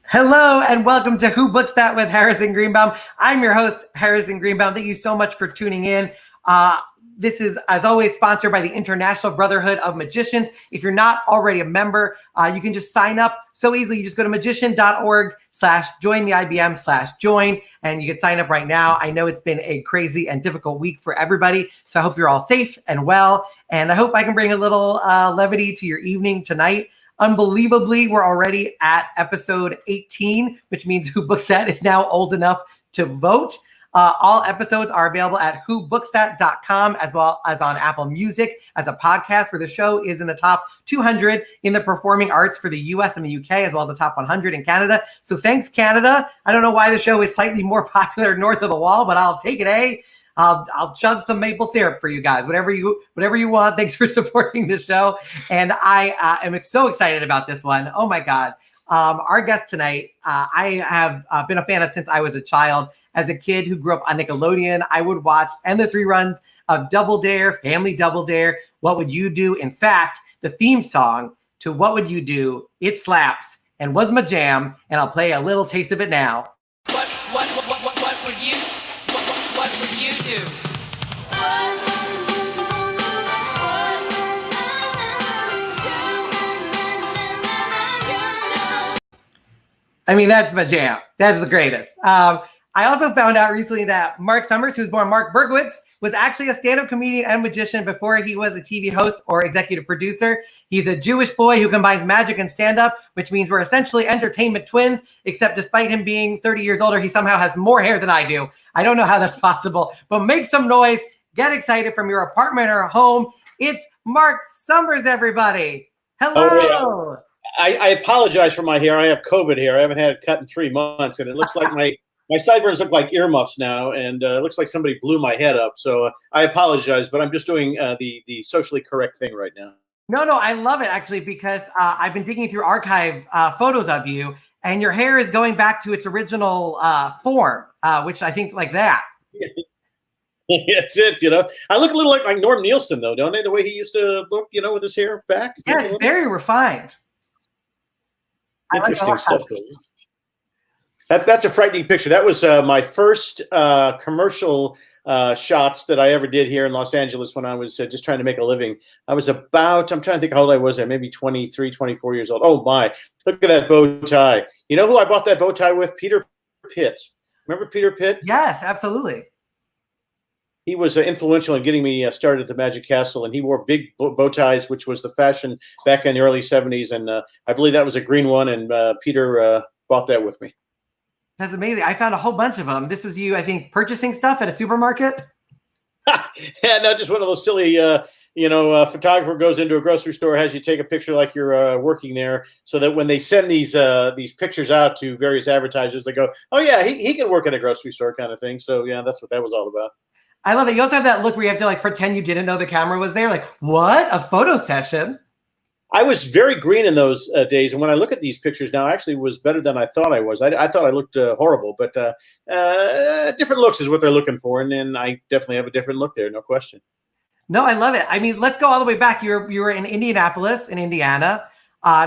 Hello and welcome to Who Books That with Harrison Greenbaum. I'm your host, Harrison Greenbaum. Thank you so much for tuning in. This is, as always, sponsored by the International Brotherhood of Magicians. If you're not already a member, you can just sign up so easily. You just go to magician.org/join and you can sign up right now. I know it's been a crazy and difficult week for everybody, so I hope you're all safe and well. And I hope I can bring a little levity to your evening tonight. Unbelievably, we're already at episode 18, which means Who Books That is now old enough to vote. All episodes are available at whobookstat.com as well as on Apple Music as a podcast, where the show is in the top 200 in the performing arts for the US and the UK, as well as the top 100 in Canada. So thanks, Canada. I don't know why the show is slightly more popular north of the wall, but I'll take it, eh? I'll chug some maple syrup for you guys, whatever you want. Thanks for supporting the show. And I am so excited about this one. Oh my God. Our guest tonight, I have been a fan of since I was a child. As a kid who grew up on Nickelodeon, I would watch endless reruns of Double Dare, Family Double Dare, What Would You Do? In fact, the theme song to What Would You Do? It slaps and was my jam, and I'll play a little taste of it now. What would you do? I mean, that's my jam. That's the greatest. I also found out recently that Marc Summers, who's born Mark Berkowitz, was actually a stand-up comedian and magician before he was a TV host or executive producer. He's a Jewish boy who combines magic and stand-up, which means we're essentially entertainment twins, except despite him being 30 years older, he somehow has more hair than I do. I don't know how that's possible, but make some noise. Get excited from your apartment or home. It's Marc Summers, everybody. Hello. Oh, yeah. I apologize for my hair. I have COVID hair. I haven't had it cut in 3 months, and it looks like my sideburns look like earmuffs now, and it looks like somebody blew my head up. So I apologize, but I'm just doing the socially correct thing right now. No, I love it, actually, because I've been digging through archive photos of you, and your hair is going back to its original form, which I think like that. That's it, you know. I look a little like Norm Nielsen, though, don't I? The way he used to look, you know, with his hair back. Yeah, it's very refined. Interesting stuff. That's a frightening picture. That was my first commercial shots that I ever did here in Los Angeles when I was just trying to make a living. I'm trying to think how old I was there, maybe 23, 24 years old. Oh my, look at that bow tie. You know who I bought that bow tie with? Peter Pitt. Remember Peter Pitt? Yes, absolutely. He was influential in getting me started at the Magic Castle, and he wore big bow ties, which was the fashion back in the early 70s. And I believe that was a green one, and Peter bought that with me. That's amazing. I found a whole bunch of them. This was you, I think, purchasing stuff at a supermarket? Yeah, no, just one of those silly, photographer goes into a grocery store, has you take a picture like you're working there, so that when they send these pictures out to various advertisers, they go, oh, yeah, he can work at a grocery store kind of thing. So, yeah, that's what that was all about. I love it. You also have that look where you have to like pretend you didn't know the camera was there. Like, what? A photo session? I was very green in those days. And when I look at these pictures now, I actually was better than I thought I was. I thought I looked horrible, but different looks is what they're looking for. And then I definitely have a different look there. No question. No, I love it. I mean, let's go all the way back. You were in Indianapolis in Indiana.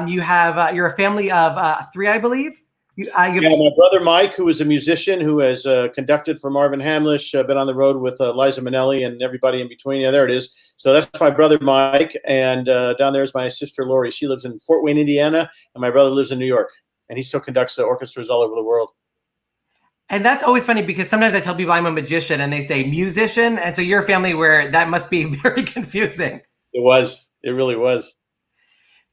You're a family of 3, I believe. My brother Mike, who is a musician who has conducted for Marvin Hamlish, been on the road with Liza Minnelli and everybody in between. Yeah, there it is. So that's my brother Mike, and down there is my sister Lori. She lives in Fort Wayne, Indiana, and my brother lives in New York, and he still conducts the orchestras all over the world. And that's always funny because sometimes I tell people I'm a magician, and they say musician, and so you're a family where that must be very confusing. It was. It really was.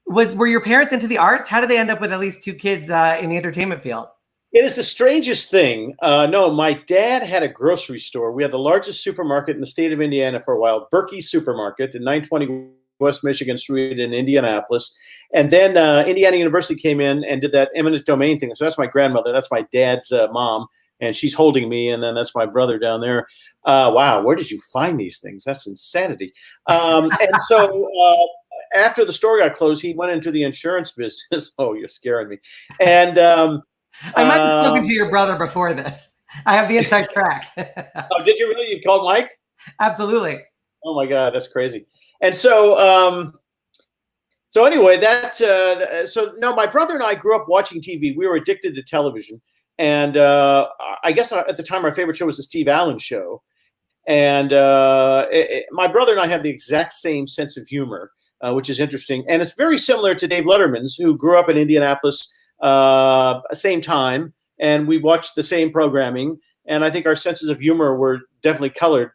Were your parents into the arts? How did they end up with at least 2 kids in the entertainment field? It is the strangest thing. No, my dad had a grocery store. We had the largest supermarket in the state of Indiana for a while, Berkey's Supermarket in 920 West Michigan Street in Indianapolis. And then Indiana University came in and did that eminent domain thing. So that's my grandmother. That's my dad's mom. And she's holding me. And then that's my brother down there. Wow, where did you find these things? That's insanity. And so after the store got closed, he went into the insurance business. Oh, you're scaring me. And I might have spoken to your brother before this. I have the inside track. Oh, did you really? You called Mike? Absolutely. Oh my God, that's crazy. And so So anyway, so no, my brother and I grew up watching TV. We were addicted to television. And I guess at the time, our favorite show was the Steve Allen Show. And my brother and I have the exact same sense of humor, which is interesting. And it's very similar to Dave Letterman's, who grew up in Indianapolis, same time. And we watched the same programming. And I think our senses of humor were definitely colored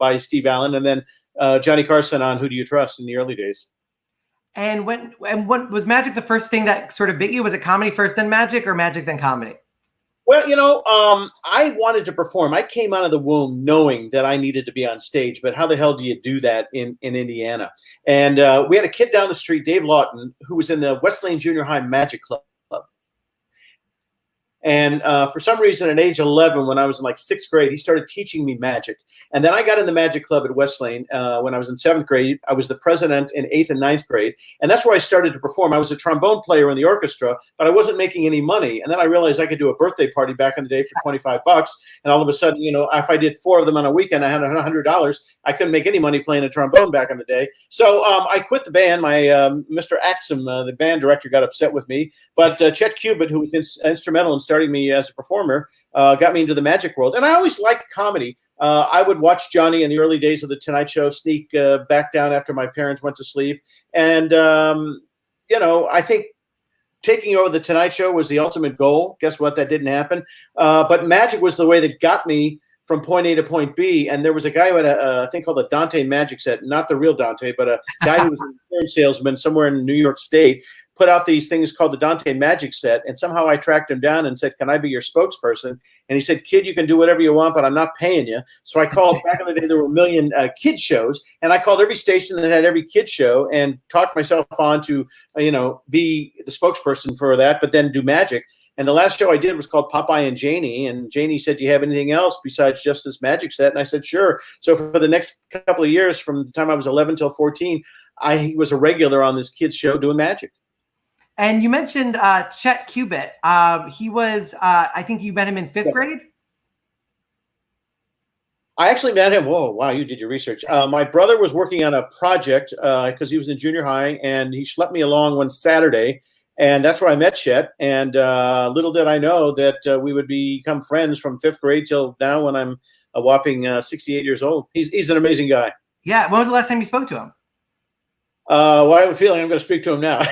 by Steve Allen. And then Johnny Carson on Who Do You Trust in the early days. And when was magic the first thing that sort of bit you? Was it comedy first, then magic, or magic then comedy? Well, I wanted to perform. I came out of the womb knowing that I needed to be on stage, but how the hell do you do that in Indiana? And we had a kid down the street, Dave Lawton, who was in the West Lane Junior High Magic Club. And for some reason, at age 11, when I was in like 6th grade, he started teaching me magic. And then I got in the magic club at West Lane when I was in 7th grade. I was the president in 8th and 9th grade. And that's where I started to perform. I was a trombone player in the orchestra, but I wasn't making any money. And then I realized I could do a birthday party back in the day for $25. And all of a sudden, if I did 4 of them on a weekend, I had $100. I couldn't make any money playing a trombone back in the day. So I quit the band. My Mr. Axum, the band director, got upset with me. But Chet Kubit, who was instrumental in starting me as a performer, got me into the magic world. And I always liked comedy. I would watch Johnny in the early days of The Tonight Show, sneak back down after my parents went to sleep. And, I think taking over The Tonight Show was the ultimate goal. Guess what? That didn't happen. But magic was the way that got me from point A to point B. And there was a guy who had a thing called the Dante Magic Set, not the real Dante, but a guy who was an insurance salesman somewhere in New York State, put out these things called the Dante Magic Set. And somehow I tracked him down and said, can I be your spokesperson? And he said, kid, you can do whatever you want, but I'm not paying you. So I called, back in the day, there were a million kid shows. And I called every station that had every kid show and talked myself on to, be the spokesperson for that, but then do magic. And the last show I did was called Popeye and Janie. And Janie said, do you have anything else besides just this magic set? And I said, sure. So for the next couple of years, from the time I was 11 till 14, I was a regular on this kids show doing magic. And you mentioned Chet Kubit. He was, I think you met him in 5th grade? I actually met him. Whoa, wow, you did your research. My brother was working on a project because he was in junior high, and he schlepped me along one Saturday. And that's where I met Chet. And little did I know that we would become friends from 5th grade till now when I'm a whopping 68 years old. He's an amazing guy. Yeah. When was the last time you spoke to him? Well, I have a feeling I'm going to speak to him now.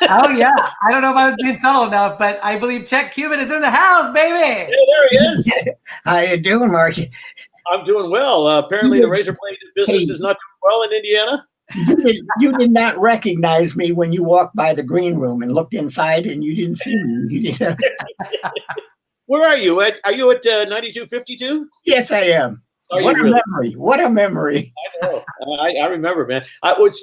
Oh, yeah. I don't know if I was being subtle enough, but I believe Chet Kubit is in the house, baby. Yeah, there he is. How you doing, Mark? I'm doing well. Apparently, the razor blade business is not doing well in Indiana. You did not recognize me when you walked by the green room and looked inside, and you didn't see me. You didn't. Where are you? Are you at 9252? Yes, I am. What a memory! What a memory! I know. I remember, man.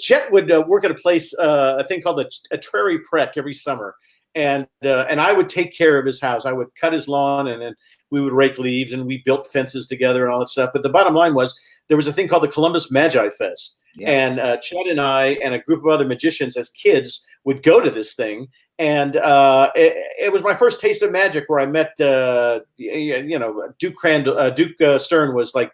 Chet would work at a place, a thing called a Trary Prek every summer, and I would take care of his house. I would cut his lawn, and then we would rake leaves, and we built fences together and all that stuff. But the bottom line was there was a thing called the Columbus Magi Fest. Yeah. And Chet and I and a group of other magicians as kids would go to this thing. And it was my first taste of magic, where I met, Duke Stern was like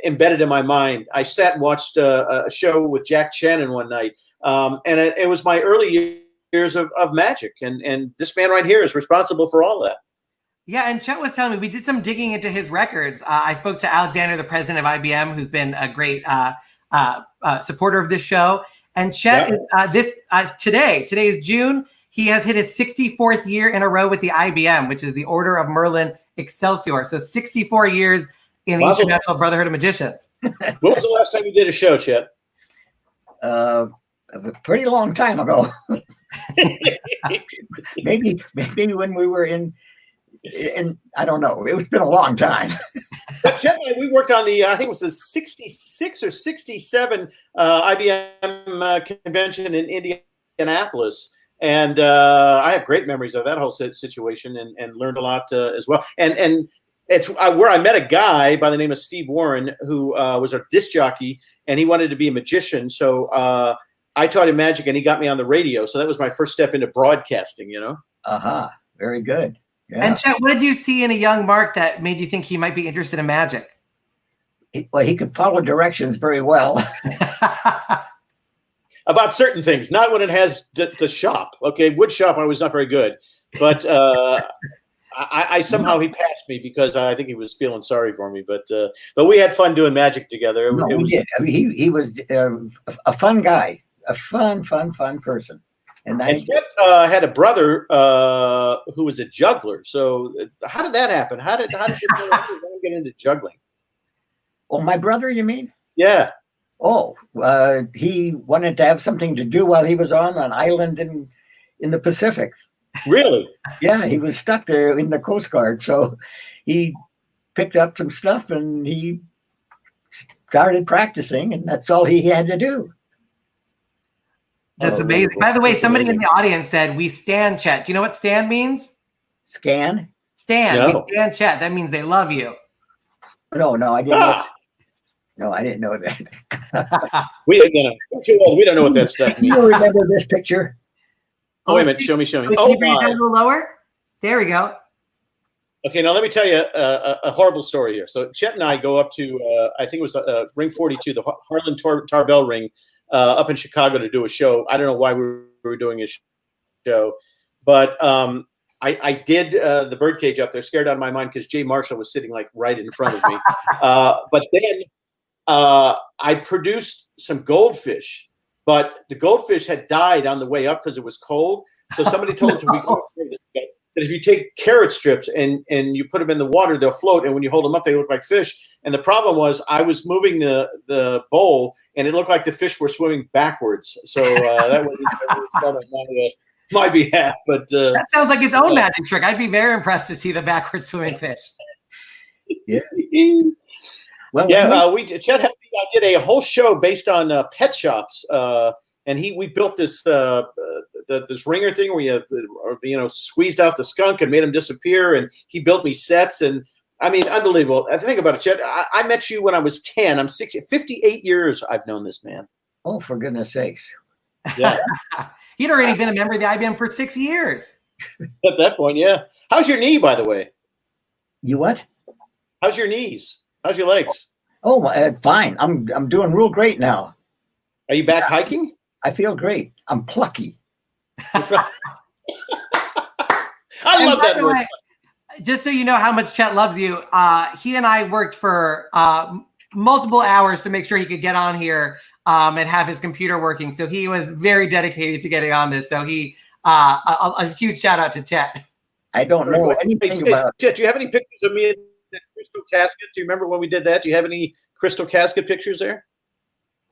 embedded in my mind. I sat and watched a show with Jack Shannon one night. And it was my early years of magic. And this man right here is responsible for all that. Yeah, and Chet was telling me, we did some digging into his records. I spoke to Alexander, the president of IBM, who's been a great supporter of this show. And Chet is today is June. He has hit his 64th year in a row with the IBM, which is the Order of Merlin Excelsior. So 64 years in the International Brotherhood of Magicians. When was the last time you did a show, Chet? A pretty long time ago. maybe when we were in I don't know. It's been a long time. But Chet and I, we worked on the, I think it was the 66 or 67 IBM convention in Indianapolis. And I have great memories of that whole situation and learned a lot as well. And it's where I met a guy by the name of Steve Warren, who was a disc jockey, and he wanted to be a magician. So I taught him magic, and he got me on the radio. So that was my first step into broadcasting, Uh-huh. Very good. Yeah. And Chet, what did you see in a young Mark that made you think he might be interested in magic? He could follow directions very well. about certain things, not when it has the shop. Okay, wood shop, I was not very good, but I somehow he passed me because I think he was feeling sorry for me. But we had fun doing magic together. No, we did. I mean, he was a fun guy, a fun person. And Chet had a brother who was a juggler. So how did that happen? How did you get into juggling? Oh, my brother, you mean? Yeah. Oh, he wanted to have something to do while he was on an island in the Pacific. Really? Yeah, he was stuck there in the Coast Guard. So he picked up some stuff and he started practicing, and that's all he had to do. That's amazing. By the way, somebody in the audience said, we stan Chet. Do you know what stan means? Scan? Stan. No. We stan Chet. That means they love you. No, I didn't know. No, I didn't know that. We don't know what that stuff means. You remember this picture? Oh, wait a minute. Show me. Can Oh, you bring it down a little lower? There we go. Okay, now let me tell you a horrible story here. So Chet and I go up to, I think it was Ring 42, the Harlan Tarbell Ring, up in Chicago to do a show. I don't know why we were doing a show, but I did the birdcage up there, scared out of my mind because Jay Marshall was sitting like right in front of me. But then I produced some goldfish, but the goldfish had died on the way up because it was cold. So somebody told us that if you take carrot strips and you put them in the water, they'll float. And when you hold them up, they look like fish. And the problem was I was moving the bowl and it looked like the fish were swimming backwards. So that was my behalf. But that sounds like its own magic trick. I'd be very impressed to see the backwards swimming fish. Yeah. Well, Chet helped me. I did a whole show based on pet shops, and we built this this ringer thing where you squeezed out the skunk and made him disappear, and he built me sets, and I mean, unbelievable. I think about it, Chet. I met you when I was 10. I'm 58 years. I've known this man. Oh, for goodness sakes! Yeah, he'd already been a member of the IBM for 6 years. At that point, yeah. How's your knee, by the way? You what? How's your knees? How's your legs? Oh, fine. I'm doing real great now. Are you back hiking? I feel great. I'm plucky. I love that word. Just so you know how much Chet loves you, he and I worked for multiple hours to make sure he could get on here and have his computer working. So he was very dedicated to getting on this. So a huge shout out to Chet. I don't know anything about Chet. Do you have any pictures of me in that crystal casket? Do you remember when we did that? Do you have any crystal casket pictures there?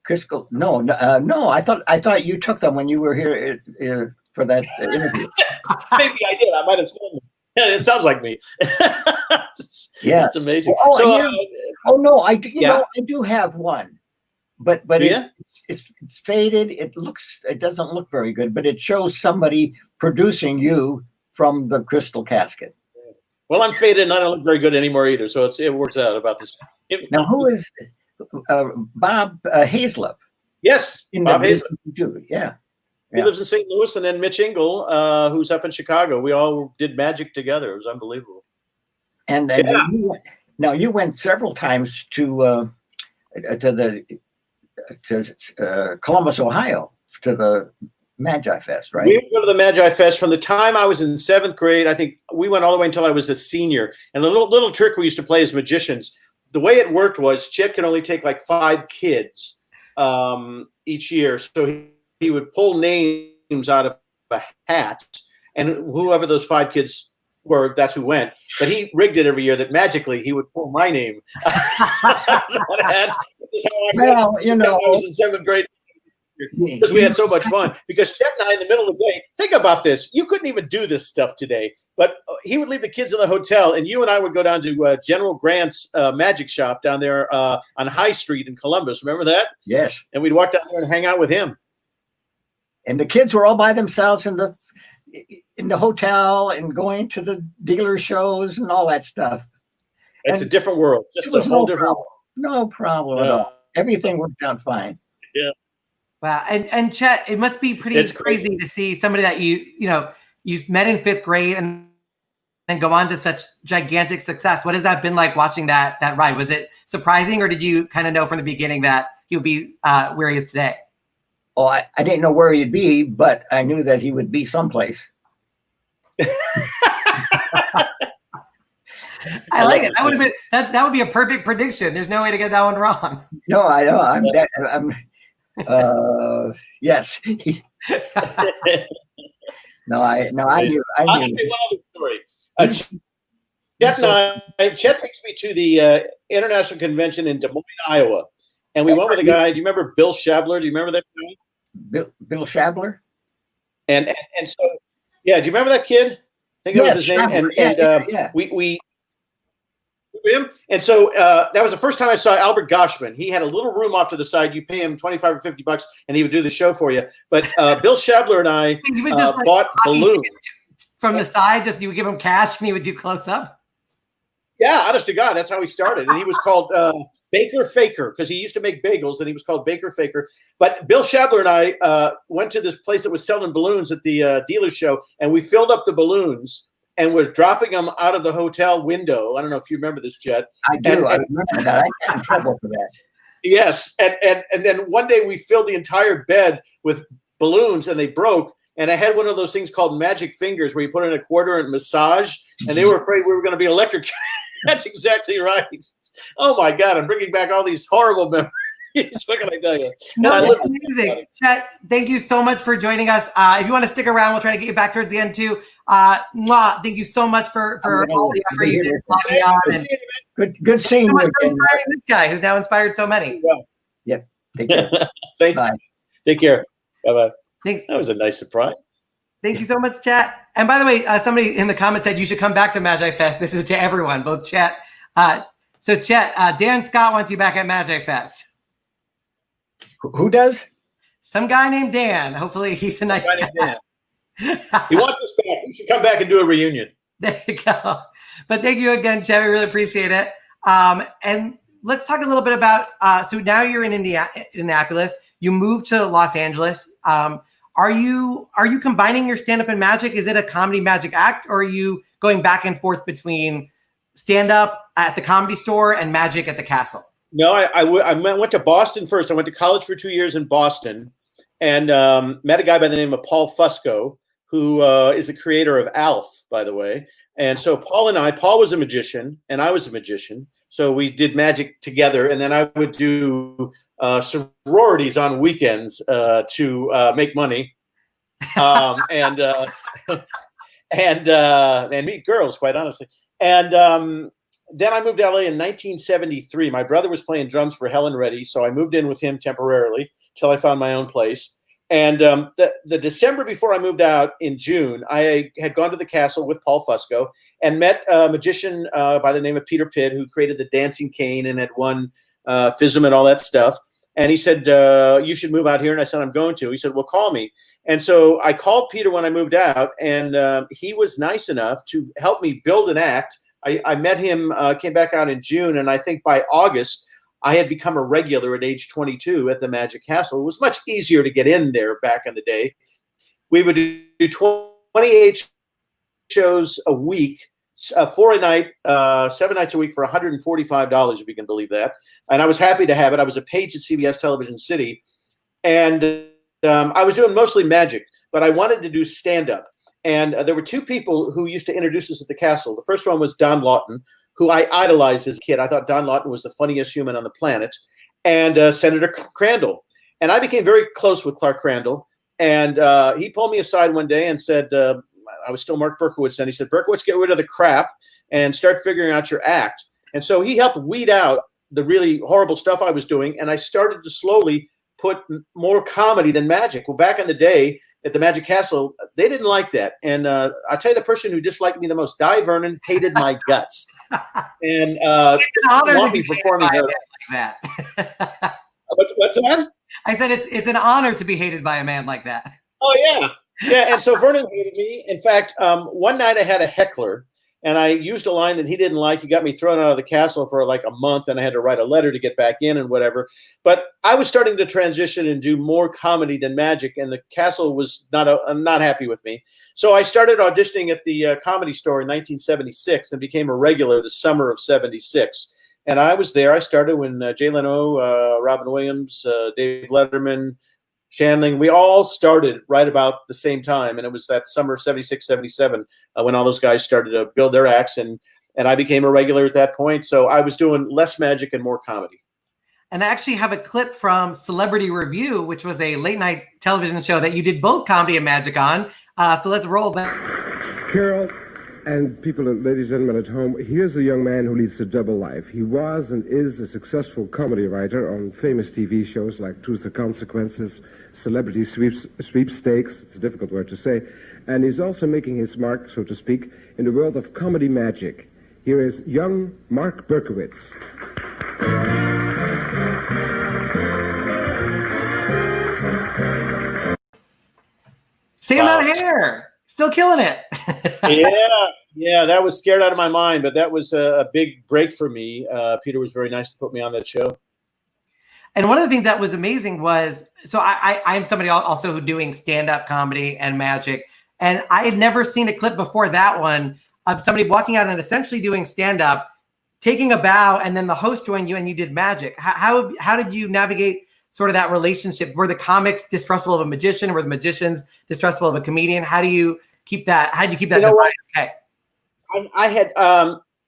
Crystal? No. I thought you took them when you were here for that interview. Maybe I did. I might have seen them. Yeah, it sounds like me. Yeah, it's amazing. No, I do have one, but it's faded. It doesn't look very good, but it shows somebody producing you from the crystal casket. Well, I'm faded and I don't look very good anymore either, so it works out about this. Now, who is Bob Hazlip? Yes, Bob Hazlip. Yeah. He lives in St. Louis, and then Mitch Engel, who's up in Chicago. We all did magic together. It was unbelievable. And you went several times to Columbus, Ohio, to the Magi Fest, right? We would go to the Magi Fest from the time I was in 7th grade. I think we went all the way until I was a senior. And the little trick we used to play as magicians, the way it worked was Chet could only take like 5 kids each year. So he would pull names out of a hat, and whoever those 5 kids were, that's who went. But he rigged it every year that magically he would pull my name. Well, I was in 7th grade because we had so much fun. Because Chet and I, in the middle of the day, think about this. You couldn't even do this stuff today. But he would leave the kids in the hotel, and you and I would go down to General Grant's magic shop down there on High Street in Columbus. Remember that? Yes. And we'd walk down there and hang out with him. And the kids were all by themselves in the hotel and going to the dealer shows and all that stuff. It's a different world. Just a whole different world. No problem at all. Everything worked out fine. Yeah. Wow. And Chet, it must be pretty crazy to see somebody that you've met in 5th grade and then go on to such gigantic success. What has that been like watching that ride? Was it surprising, or did you kind of know from the beginning that he would be where he is today? Oh, I didn't know where he'd be, but I knew that he would be someplace. I like it. That would have been that would be a perfect prediction. There's no way to get that one wrong. No, I know. Yes. I knew. I'll tell you one other story. Chet takes me to the International Convention in Des Moines, Iowa. And we went with a guy. Do you remember Bill Shabler? Do you remember that guy? Bill Shabler? And so, yeah, do you remember that kid? I think that was his name. Yeah. We him. And so that was the first time I saw Albert Goshman. He had a little room off to the side. You pay him $25 or $50 and he would do the show for you. But Bill Shabler and I bought balloons. From the side, you would give him cash and he would do close up? Yeah, honest to God, that's how he started. And he was called Baker Faker because he used to make bagels and he was called Baker Faker. But Bill Shabler and I went to this place that was selling balloons at the dealer show, and we filled up the balloons and was dropping them out of the hotel window. I don't know if you remember this, Chet. I do. I remember that. I got in trouble for that. Yes. And then one day we filled the entire bed with balloons and they broke. And I had one of those things called magic fingers where you put in a quarter and massage, and they were afraid we were going to be electrocuted. That's exactly right. Oh my God, I'm bringing back all these horrible memories. What can I tell you? No, that's amazing. Chet, thank you so much for joining us. If you want to stick around, we'll try to get you back towards the end too. Thank you so much for all the effort you did logging on. And good seeing you. Inspiring this guy who's now inspired so many. Yep. Take care. Bye. Take care. Bye-bye. Thanks. That was a nice surprise. Thank you so much, Chet. And by the way, somebody in the comments said you should come back to Magi Fest. This is to everyone, both Chet. So Chet, Dan Scott wants you back at Magi Fest. Who does? Some guy named Dan. Hopefully he's a nice guy. He wants us back. We should come back and do a reunion. There you go. But thank you again, Chet. We really appreciate it. And let's talk a little bit about, so now you're in Indianapolis. You moved to Los Angeles. Are you combining your stand-up and magic? Is it a comedy magic act, or are you going back and forth between stand-up at the Comedy Store and magic at the Castle? No, I went to Boston first. I went to college for 2 years in Boston and met a guy by the name of Paul Fusco, who is the creator of ALF, by the way. And so Paul was a magician and I was a magician. So we did magic together. And then I would do sororities on weekends to make money and meet girls, quite honestly. And then I moved to LA in 1973. My brother was playing drums for Helen Reddy, so I moved in with him temporarily till I found my own place. And the December before I moved out in June, I had gone to the Castle with Paul Fusco and met a magician by the name of Peter Pitt, who created the dancing cane and had won FISM and all that stuff. And he said, you should move out here. And I said, I'm going to. He said, well, call me. And so I called Peter when I moved out, and he was nice enough to help me build an act. I met him, came back out in June, and I think by August, I had become a regular at age 22 at the Magic Castle. It was much easier to get in there back in the day. We would do 28 shows a week, 4 a night, 7 nights a week for $145, if you can believe that. And I was happy to have it. I was a page at CBS Television City, and I was doing mostly magic, but I wanted to do stand-up. And there were two people who used to introduce us at the Castle. The first one was Don Lawton, who I idolized as a kid. I thought Don Lawton was the funniest human on the planet, and Senator Crandall. And I became very close with Clark Crandall. And he pulled me aside one day and said, I was still Mark Berkowitz then. He said, Berkowitz, get rid of the crap and start figuring out your act. And so he helped weed out the really horrible stuff I was doing. And I started to slowly put more comedy than magic. Well, back in the day, at the Magic Castle, they didn't like that. And I'll tell you the person who disliked me the most, Di Vernon, hated my guts. And it's an honor want to me be performing hated by a man like that. What's that? I said it's an honor to be hated by a man like that. Oh, yeah. Yeah, and so Vernon hated me. In fact, one night I had a heckler, and I used a line that he didn't like. He got me thrown out of the Castle for like a month, and I had to write a letter to get back in and whatever. But I was starting to transition and do more comedy than magic, and the Castle was not happy with me. So I started auditioning at the Comedy Store in 1976 and became a regular the summer of '76. And I was there. I started when Jay Leno, Robin Williams, Dave Letterman, Shandling. We all started right about the same time, and it was that summer of 76, 77 when all those guys started to build their acts, and I became a regular at that point. So I was doing less magic and more comedy. And I actually have a clip from Celebrity Review, which was a late night television show that you did both comedy and magic on. So let's roll that. Carol and people, ladies and gentlemen at home, here's a young man who leads a double life. He was and is a successful comedy writer on famous TV shows like Truth or Consequences, Celebrity Sweepstakes, it's a difficult word to say, and he's also making his mark, so to speak, in the world of comedy magic. Here is young Marc Berkowitz. Same amount of hair, still killing it. Yeah, that was scared out of my mind, but that was a big break for me. Peter was very nice to put me on that show. And one of the things that was amazing was, so I'm somebody also who doing stand-up comedy and magic, and I had never seen a clip before that one of somebody walking out and essentially doing stand-up, taking a bow, and then the host joined you and you did magic. How did you navigate sort of that relationship? Were the comics distrustful of a magician? Were the magicians distrustful of a comedian? How do you keep that? How do you keep that divide? Okay. I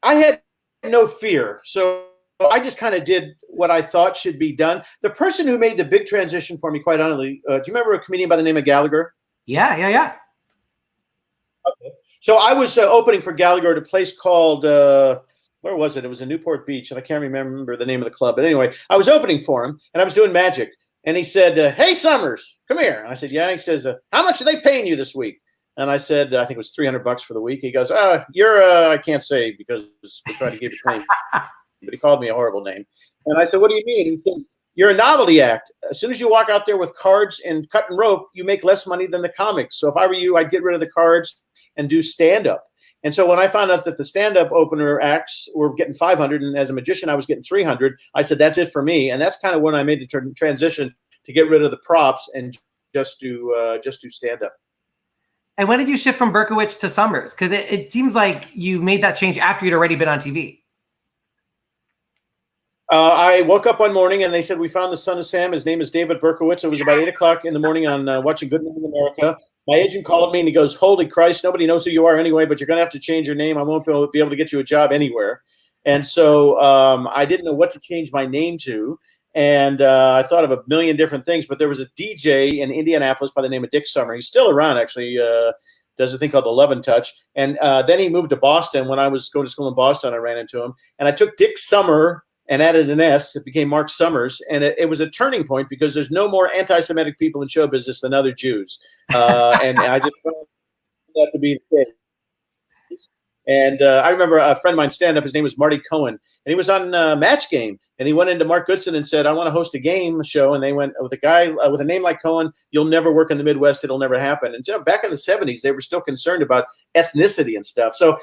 had no fear, so I just kind of did what I thought should be done. The person who made the big transition for me, quite honestly, do you remember a comedian by the name of Gallagher? Yeah. Okay. So I was opening for Gallagher at a place called where was it? It was in Newport Beach, and I can't remember the name of the club. But anyway, I was opening for him, and I was doing magic. And he said, "Hey, Summers, come here." And I said, "Yeah." He says, "How much are they paying you this week?" And I said, "I think it was $300 for the week." He goes, "You're I can't say because we're trying to give you a claim." But he called me a horrible name. And I said, "What do you mean?" He says, "You're a novelty act. As soon as you walk out there with cards and cut and rope, you make less money than the comics. So if I were you, I'd get rid of the cards and do stand-up." And so when I found out that the stand-up opener acts were getting 500, and as a magician I was getting 300, I said, "That's it for me." And that's kind of when I made the transition to get rid of the props and just do stand-up. And when did you shift from Berkowitz to Summers? Because it seems like you made that change after you'd already been on TV. I woke up one morning and they said, "We found the son of Sam. His name is David Berkowitz." It was about 8 o'clock in the morning on watching Good Morning America. My agent called me and he goes, "Holy Christ, nobody knows who you are anyway, but you're going to have to change your name. I won't be able to get you a job anywhere." And so I didn't know what to change my name to. And I thought of a million different things, but there was a DJ in Indianapolis by the name of Dick Summer. He's still around, actually, does a thing called the Love and Touch. And then he moved to Boston. When I was going to school in Boston, I ran into him. And I took Dick Summer and added an S. It became Marc Summers. And it was a turning point because there's no more anti-Semitic people in show business than other Jews. And I just found that to be the case. And I remember a friend of mine stand up, his name was Marty Cohen, and he was on Match Game. And he went into Mark Goodson and said, "I want to host a game show." And they went, "With a guy with a name like Cohen, you'll never work in the Midwest. It'll never happen." And back in the 70s, they were still concerned about ethnicity and stuff. So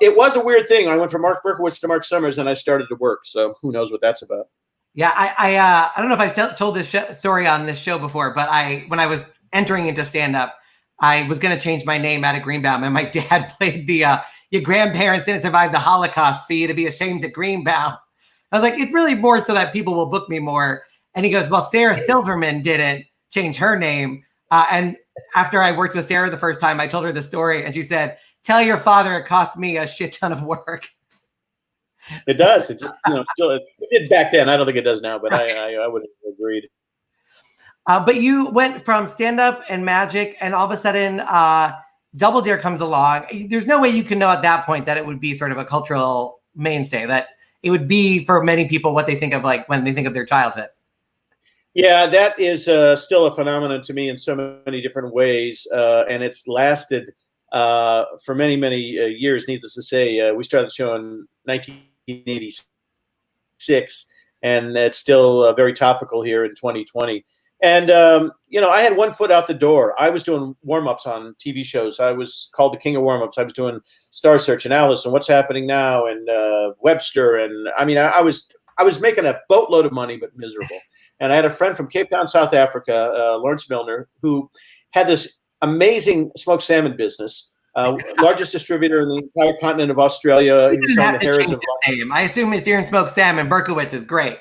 it was a weird thing. I went from Marc Berkowitz to Marc Summers, and I started to work. So who knows what that's about. Yeah, I don't know if I told this story on this show before, but when I was entering into stand-up, I was going to change my name out of Greenbaum, and my dad played the "Your grandparents didn't survive the Holocaust for you to be ashamed of Greenbaum." I was like, it's really more so that people will book me more. And he goes, "Well, Sarah Silverman didn't change her name." And after I worked with Sarah the first time, I told her the story, and she said, "Tell your father it cost me a shit ton of work." It does. It just, still, it did back then. I don't think it does now, but I would have agreed. But you went from stand-up and magic, and all of a sudden, Double Dare comes along. There's no way you can know at that point that it would be sort of a cultural mainstay, that it would be for many people what they think of like when they think of their childhood. Yeah, that is still a phenomenon to me in so many different ways. And it's lasted for many, many years, needless to say. We started the show in 1986, and it's still very topical here in 2020. And, I had one foot out the door. I was doing warm-ups on TV shows. I was called the king of warm-ups. I was doing Star Search and Alice and What's Happening Now and Webster. And I mean, I was making a boatload of money, but miserable. And I had a friend from Cape Town, South Africa, Lawrence Milner, who had this amazing smoked salmon business, largest distributor in the entire continent of Australia. You didn't have to change his name. I assume if you're in smoked salmon, Berkowitz is great.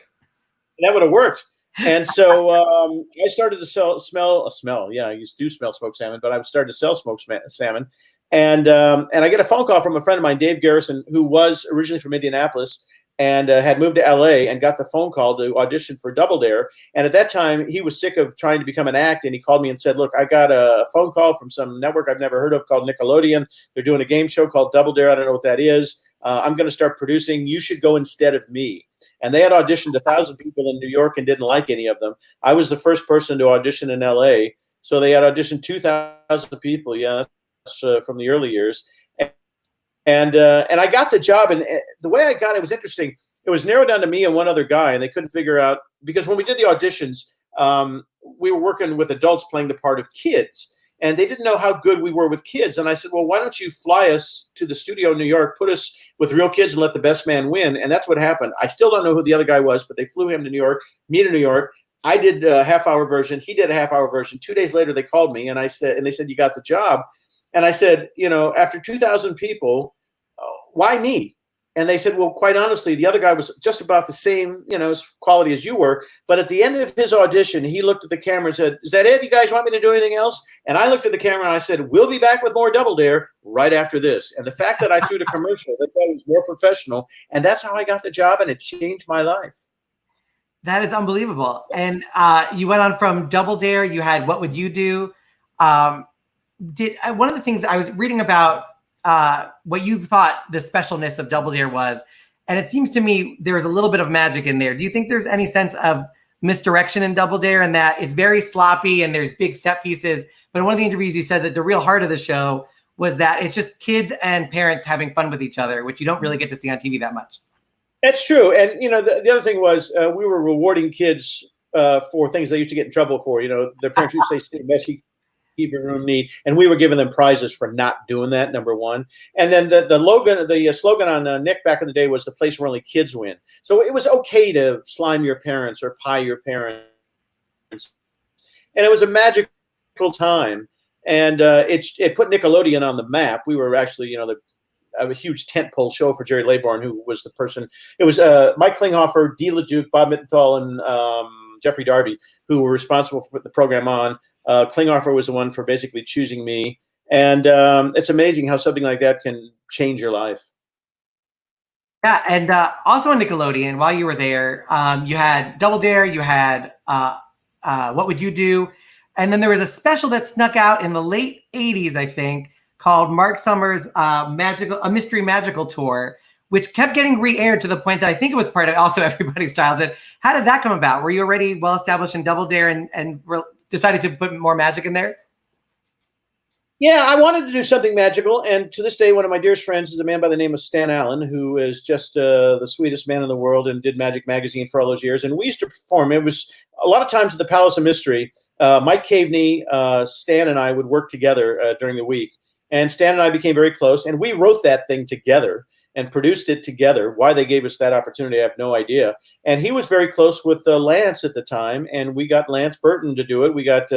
That would have worked. And so I started to smell. Yeah, I used to smell smoked salmon, but I started to sell smoked salmon. And I get a phone call from a friend of mine, Dave Garrison, who was originally from Indianapolis and had moved to LA and got the phone call to audition for Double Dare. And at that time, he was sick of trying to become an act. And he called me and said, look, I got a phone call from some network I've never heard of called Nickelodeon. They're doing a game show called Double Dare. I don't know what that is. I'm going to start producing. You should go instead of me. And they had auditioned 1,000 people in New York and didn't like any of them. I was the first person to audition in LA. So they had auditioned 2,000 people. Yeah, that's from the early years. And I got the job, and the way I got it was interesting. It was narrowed down to me and one other guy, and they couldn't figure out, because when we did the auditions, we were working with adults playing the part of kids, and they didn't know how good we were with kids. And I said, well, why don't you fly us to the studio in New York, put us with real kids, and let the best man win? And that's what happened. I still don't know who the other guy was, but they flew him to New York, me to New York. I did a half-hour version. He did a half-hour version. 2 days later, they called me, and they said, you got the job. And I said, after 2,000 people, why me? And they said, well, quite honestly, the other guy was just about the same, quality as you were. But at the end of his audition, he looked at the camera and said, is that it? You guys want me to do anything else? And I looked at the camera and I said, we'll be back with more Double Dare right after this. And the fact that I threw the commercial, they thought it was more professional. And that's how I got the job, and it changed my life. That is unbelievable. And you went on from Double Dare. You had What Would You Do? One of the things I was reading about what you thought the specialness of Double Dare was, and it seems to me there was a little bit of magic in there. Do you think there's any sense of misdirection in Double Dare, and that it's very sloppy and there's big set pieces? But in one of the interviews, you said that the real heart of the show was that it's just kids and parents having fun with each other, which you don't really get to see on TV that much. That's true. And, the other thing was we were rewarding kids for things they used to get in trouble for. Their parents used to say, stay messy, keep your room neat, and we were giving them prizes for not doing that, number one. And then the slogan on Nick back in the day was the place where only kids win. So it was okay to slime your parents or pie your parents. And it was a magical time. And it put Nickelodeon on the map. We were actually, a huge tentpole show for Jerry Laybourne, who was the person. It was Mike Klinghoffer, Dee LeDuc, Bob Mittenthal, and Jeffrey Darby, who were responsible for putting the program on. Klinghoffer was the one for basically choosing me. And it's amazing how something like that can change your life. Yeah, and also on Nickelodeon, while you were there, you had Double Dare, you had What Would You Do? And then there was a special that snuck out in the late 80s, I think, called Marc Summers' A Mystery Magical Tour, which kept getting re-aired to the point that I think it was part of also everybody's childhood. How did that come about? Were you already well-established in Double Dare and decided to put more magic in there? Yeah, I wanted to do something magical. And to this day, one of my dearest friends is a man by the name of Stan Allen, who is just the sweetest man in the world and did Magic Magazine for all those years. And we used to perform. It was a lot of times at the Palace of Mystery. Mike Caveney, Stan, and I would work together during the week. And Stan and I became very close. And we wrote that thing together and produced it together. Why they gave us that opportunity, I have no idea. And he was very close with Lance at the time. And we got Lance Burton to do it. We got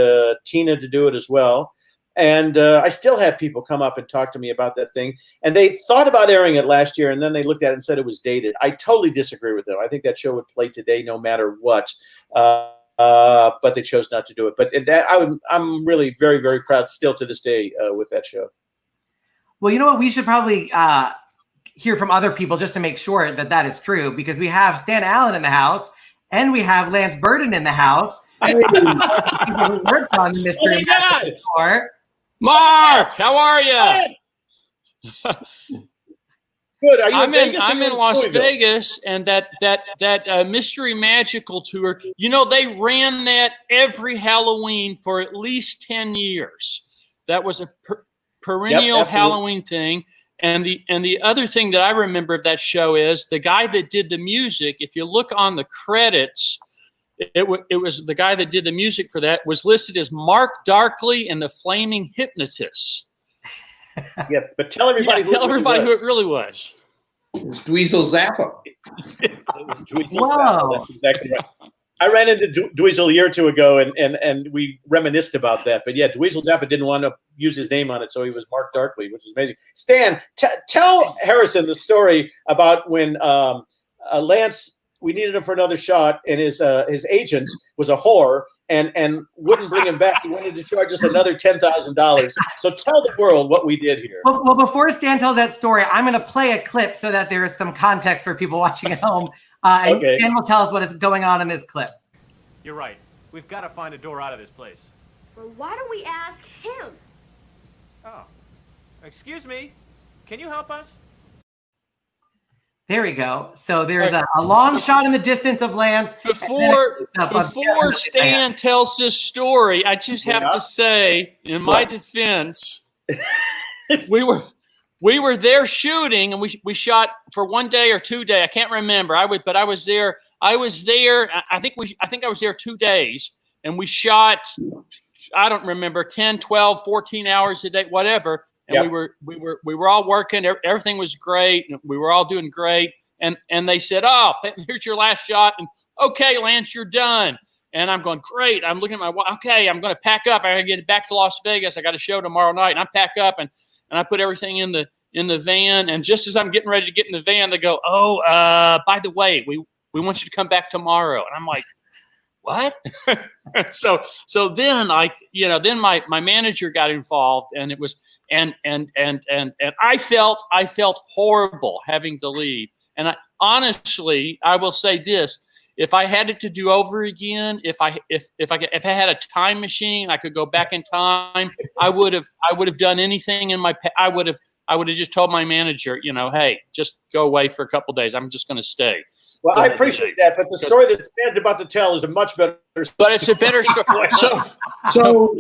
Tina to do it as well. And I still have people come up and talk to me about that thing. And they thought about airing it last year, and then they looked at it and said it was dated. I totally disagree with them. I think that show would play today no matter what. But they chose not to do it. But I'm really very, very proud still to this day with that show. Well, you know what? We should probably hear from other people just to make sure that that is true, because we have Stan Allen in the house and we have Lance Burton in the house. Who worked on the Mystery Magical Tour. Mark, how are you? Good. Are you I'm in Vegas? I'm in Las Vegas, and that Mystery Magical Tour. They ran that every Halloween for at least 10 years. That was a perennial Halloween thing. And the other thing that I remember of that show is the guy that did the music. If you look on the credits, it was the guy that did the music for that was listed as Mark Darkley and the Flaming Hypnotists. Yes, but tell everybody, who it really was. It was Dweezil Zappa. It was Dweezil Zappa. That's exactly right. I ran into Dweezil a year or two ago, and we reminisced about that. But yeah, Dweezil Zappa didn't want to use his name on it, so he was Mark Darkley, which is amazing. Stan, tell Harrison the story about when Lance we needed him for another shot, and his agent was a whore and wouldn't bring him back. He wanted to charge us another $10,000. So tell the world what we did here. Well, before Stan tells that story, I'm going to play a clip so that there is some context for people watching at home. And Okay. Stan will tell us what is going on in this clip. You're right. We've got to find a door out of this place. Well, why don't we ask him? Oh. Excuse me. Can you help us? There we go. So there's a long shot in the distance of Lance. Before Stan tells this story, I just have to say, in my defense, we were there shooting, and we shot for 1 day or 2 days. I can't remember. I was there. I think I was there 2 days, and we shot. I don't remember 10, 12, 14 hours a day, whatever. And we were all working. Everything was great. And we were all doing great. And they said, "Oh, here's your last shot." And okay, Lance, you're done. And I'm going, great. I'm looking at my watch. Okay, I'm going to pack up. I got to get back to Las Vegas. I got a show tomorrow night. And I pack up and I put everything in the van. And just as I'm getting ready to get in the van, they go, "Oh, by the way, we want you to come back tomorrow." And I'm like, what? so then then my manager got involved, and it was. And I felt horrible having to leave. And honestly, I will say this: if I had it to do over again, if I had a time machine, I could go back in time. I would have done anything in my. I would have just told my manager, hey, just go away for a couple of days. I'm just going to stay. Well, I appreciate that, but the story that Stan's about to tell is a much better story. But it's a better story. So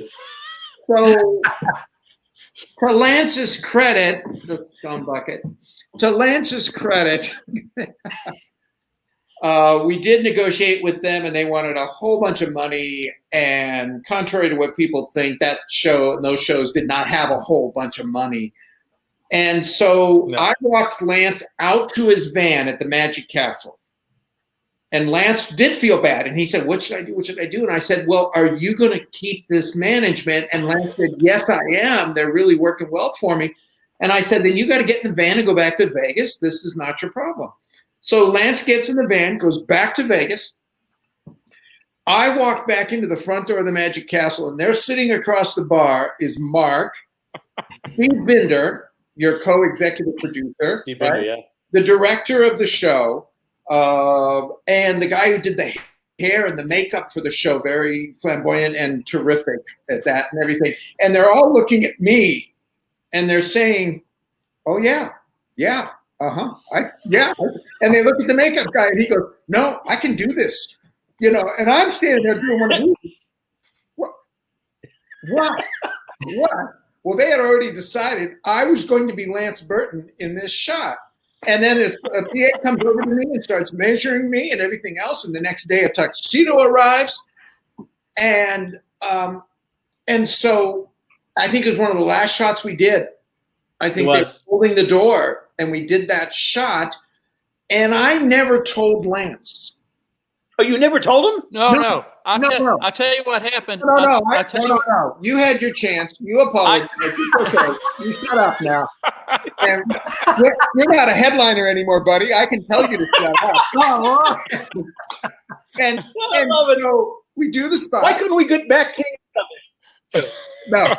for Lance's credit, the scumbucket, to Lance's credit, we did negotiate with them, and they wanted a whole bunch of money. And contrary to what people think, those shows did not have a whole bunch of money. And so I walked Lance out to his van at the Magic Castle. And Lance did feel bad. And he said, "What should I do? What should I do?" And I said, "Well, are you going to keep this management?" And Lance said, "Yes, I am. They're really working well for me." And I said, "Then you got to get in the van and go back to Vegas. This is not your problem." So Lance gets in the van, goes back to Vegas. I walked back into the front door of the Magic Castle, and there sitting across the bar is Mark, Steve Binder, your co-executive producer, Steve Binder, right? The director of the show, and the guy who did the hair and the makeup for the show, very flamboyant and terrific at that and everything. And they're all looking at me, and they're saying, "Oh, yeah, uh-huh, yeah." And they look at the makeup guy, and he goes, "No, I can do this." And I'm standing there doing one of these. What? Well, they had already decided I was going to be Lance Burton in this shot. And then his PA comes over to me and starts measuring me and everything else. And the next day a tuxedo arrives. And so I think it was one of the last shots we did. I think they were holding the door, and we did that shot. And I never told Lance. Oh, you never told him? No. I'll tell you what happened. No. You had your chance. You apologized. It's okay. You shut up now. And you're not a headliner anymore, buddy. I can tell you to shut up. And so we do the spot. Why couldn't we get back? No.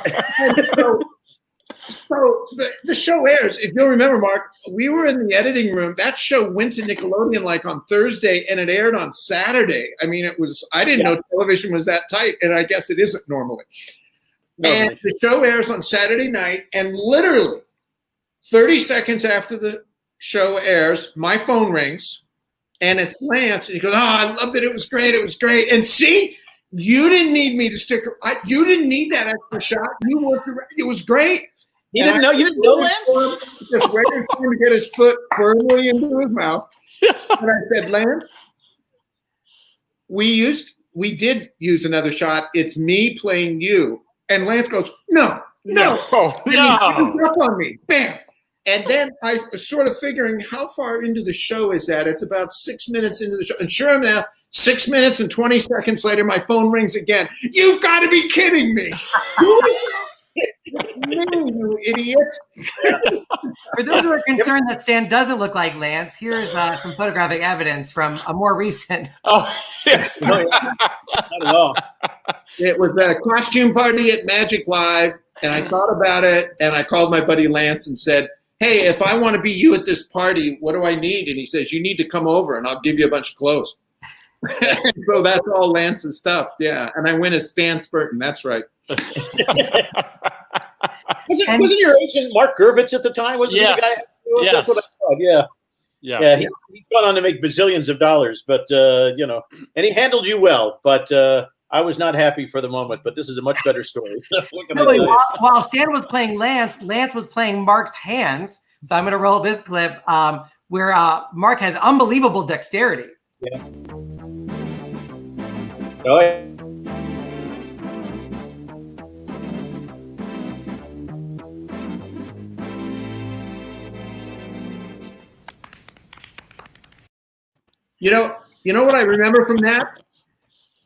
So the show airs. If you'll remember, Mark, we were in the editing room. That show went to Nickelodeon like on Thursday, and it aired on Saturday. I mean, I didn't know television was that tight, and I guess it isn't normally. And the show airs on Saturday night, and literally 30 seconds after the show airs, my phone rings, and it's Lance, and he goes, "Oh, I loved it. It was great. It was great." And see, you didn't need me to stick. You didn't need that extra shot. You worked around. It was great. You didn't know, Lance? Just waiting for him to get his foot firmly into his mouth. And I said, "Lance, we did use another shot. It's me playing you." And Lance goes, No. And he shoots up on me. Bam. And then I was sort of figuring, how far into the show is that? It's about 6 minutes into the show. And sure enough, 6 minutes and 20 seconds later, my phone rings again. "You've got to be kidding me." You idiot. For those who are concerned that Stan doesn't look like Lance, here's some photographic evidence from a more recent. Oh, yeah. Not at all. It was a costume party at Magic Live, and I thought about it, and I called my buddy Lance and said, hey, if I want to be you at this party, what do I need? And he says, you need to come over, and I'll give you a bunch of clothes. So that's all Lance's stuff, yeah. And I win as Stan Burton, that's right. Wasn't your agent Mark Gervitz at the time? Wasn't he the guy? Yes. That's what I thought. Yeah. He's gone on to make bazillions of dollars, but and he handled you well. But I was not happy for the moment. But this is a much better story. While Stan was playing Lance, Lance was playing Mark's hands. So I'm going to roll this clip where Mark has unbelievable dexterity. Yeah. Oh, yeah. You know what I remember from that?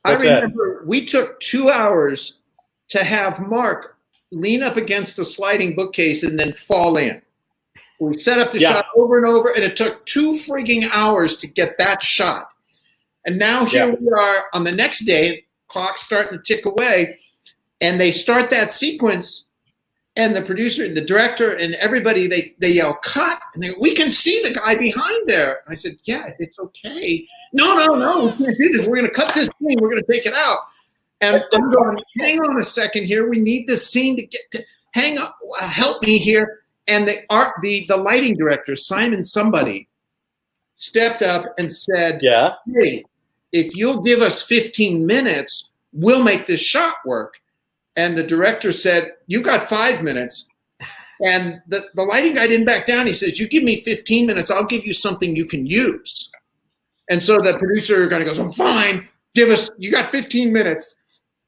What's I remember we took 2 hours to have Mark lean up against a sliding bookcase and then fall in. We set up the shot over and over, and it took 2 frigging hours to get that shot. And now here we are on the next day, clock's starting to tick away, and they start that sequence, and the producer and the director and everybody, they yell, cut, and we can see the guy behind there. And I said, yeah, it's okay. No, we can't do this. We're going to cut this scene. We're going to take it out. And I'm going, hang on a second here. We need this scene to get to, hang up, help me here. And the lighting director, Simon somebody, stepped up and said, hey, if you'll give us 15 minutes, we'll make this shot work. And the director said, you got 5 minutes. And the lighting guy didn't back down. He says, you give me 15 minutes, I'll give you something you can use. And so the producer kind of goes, oh, fine, you got 15 minutes,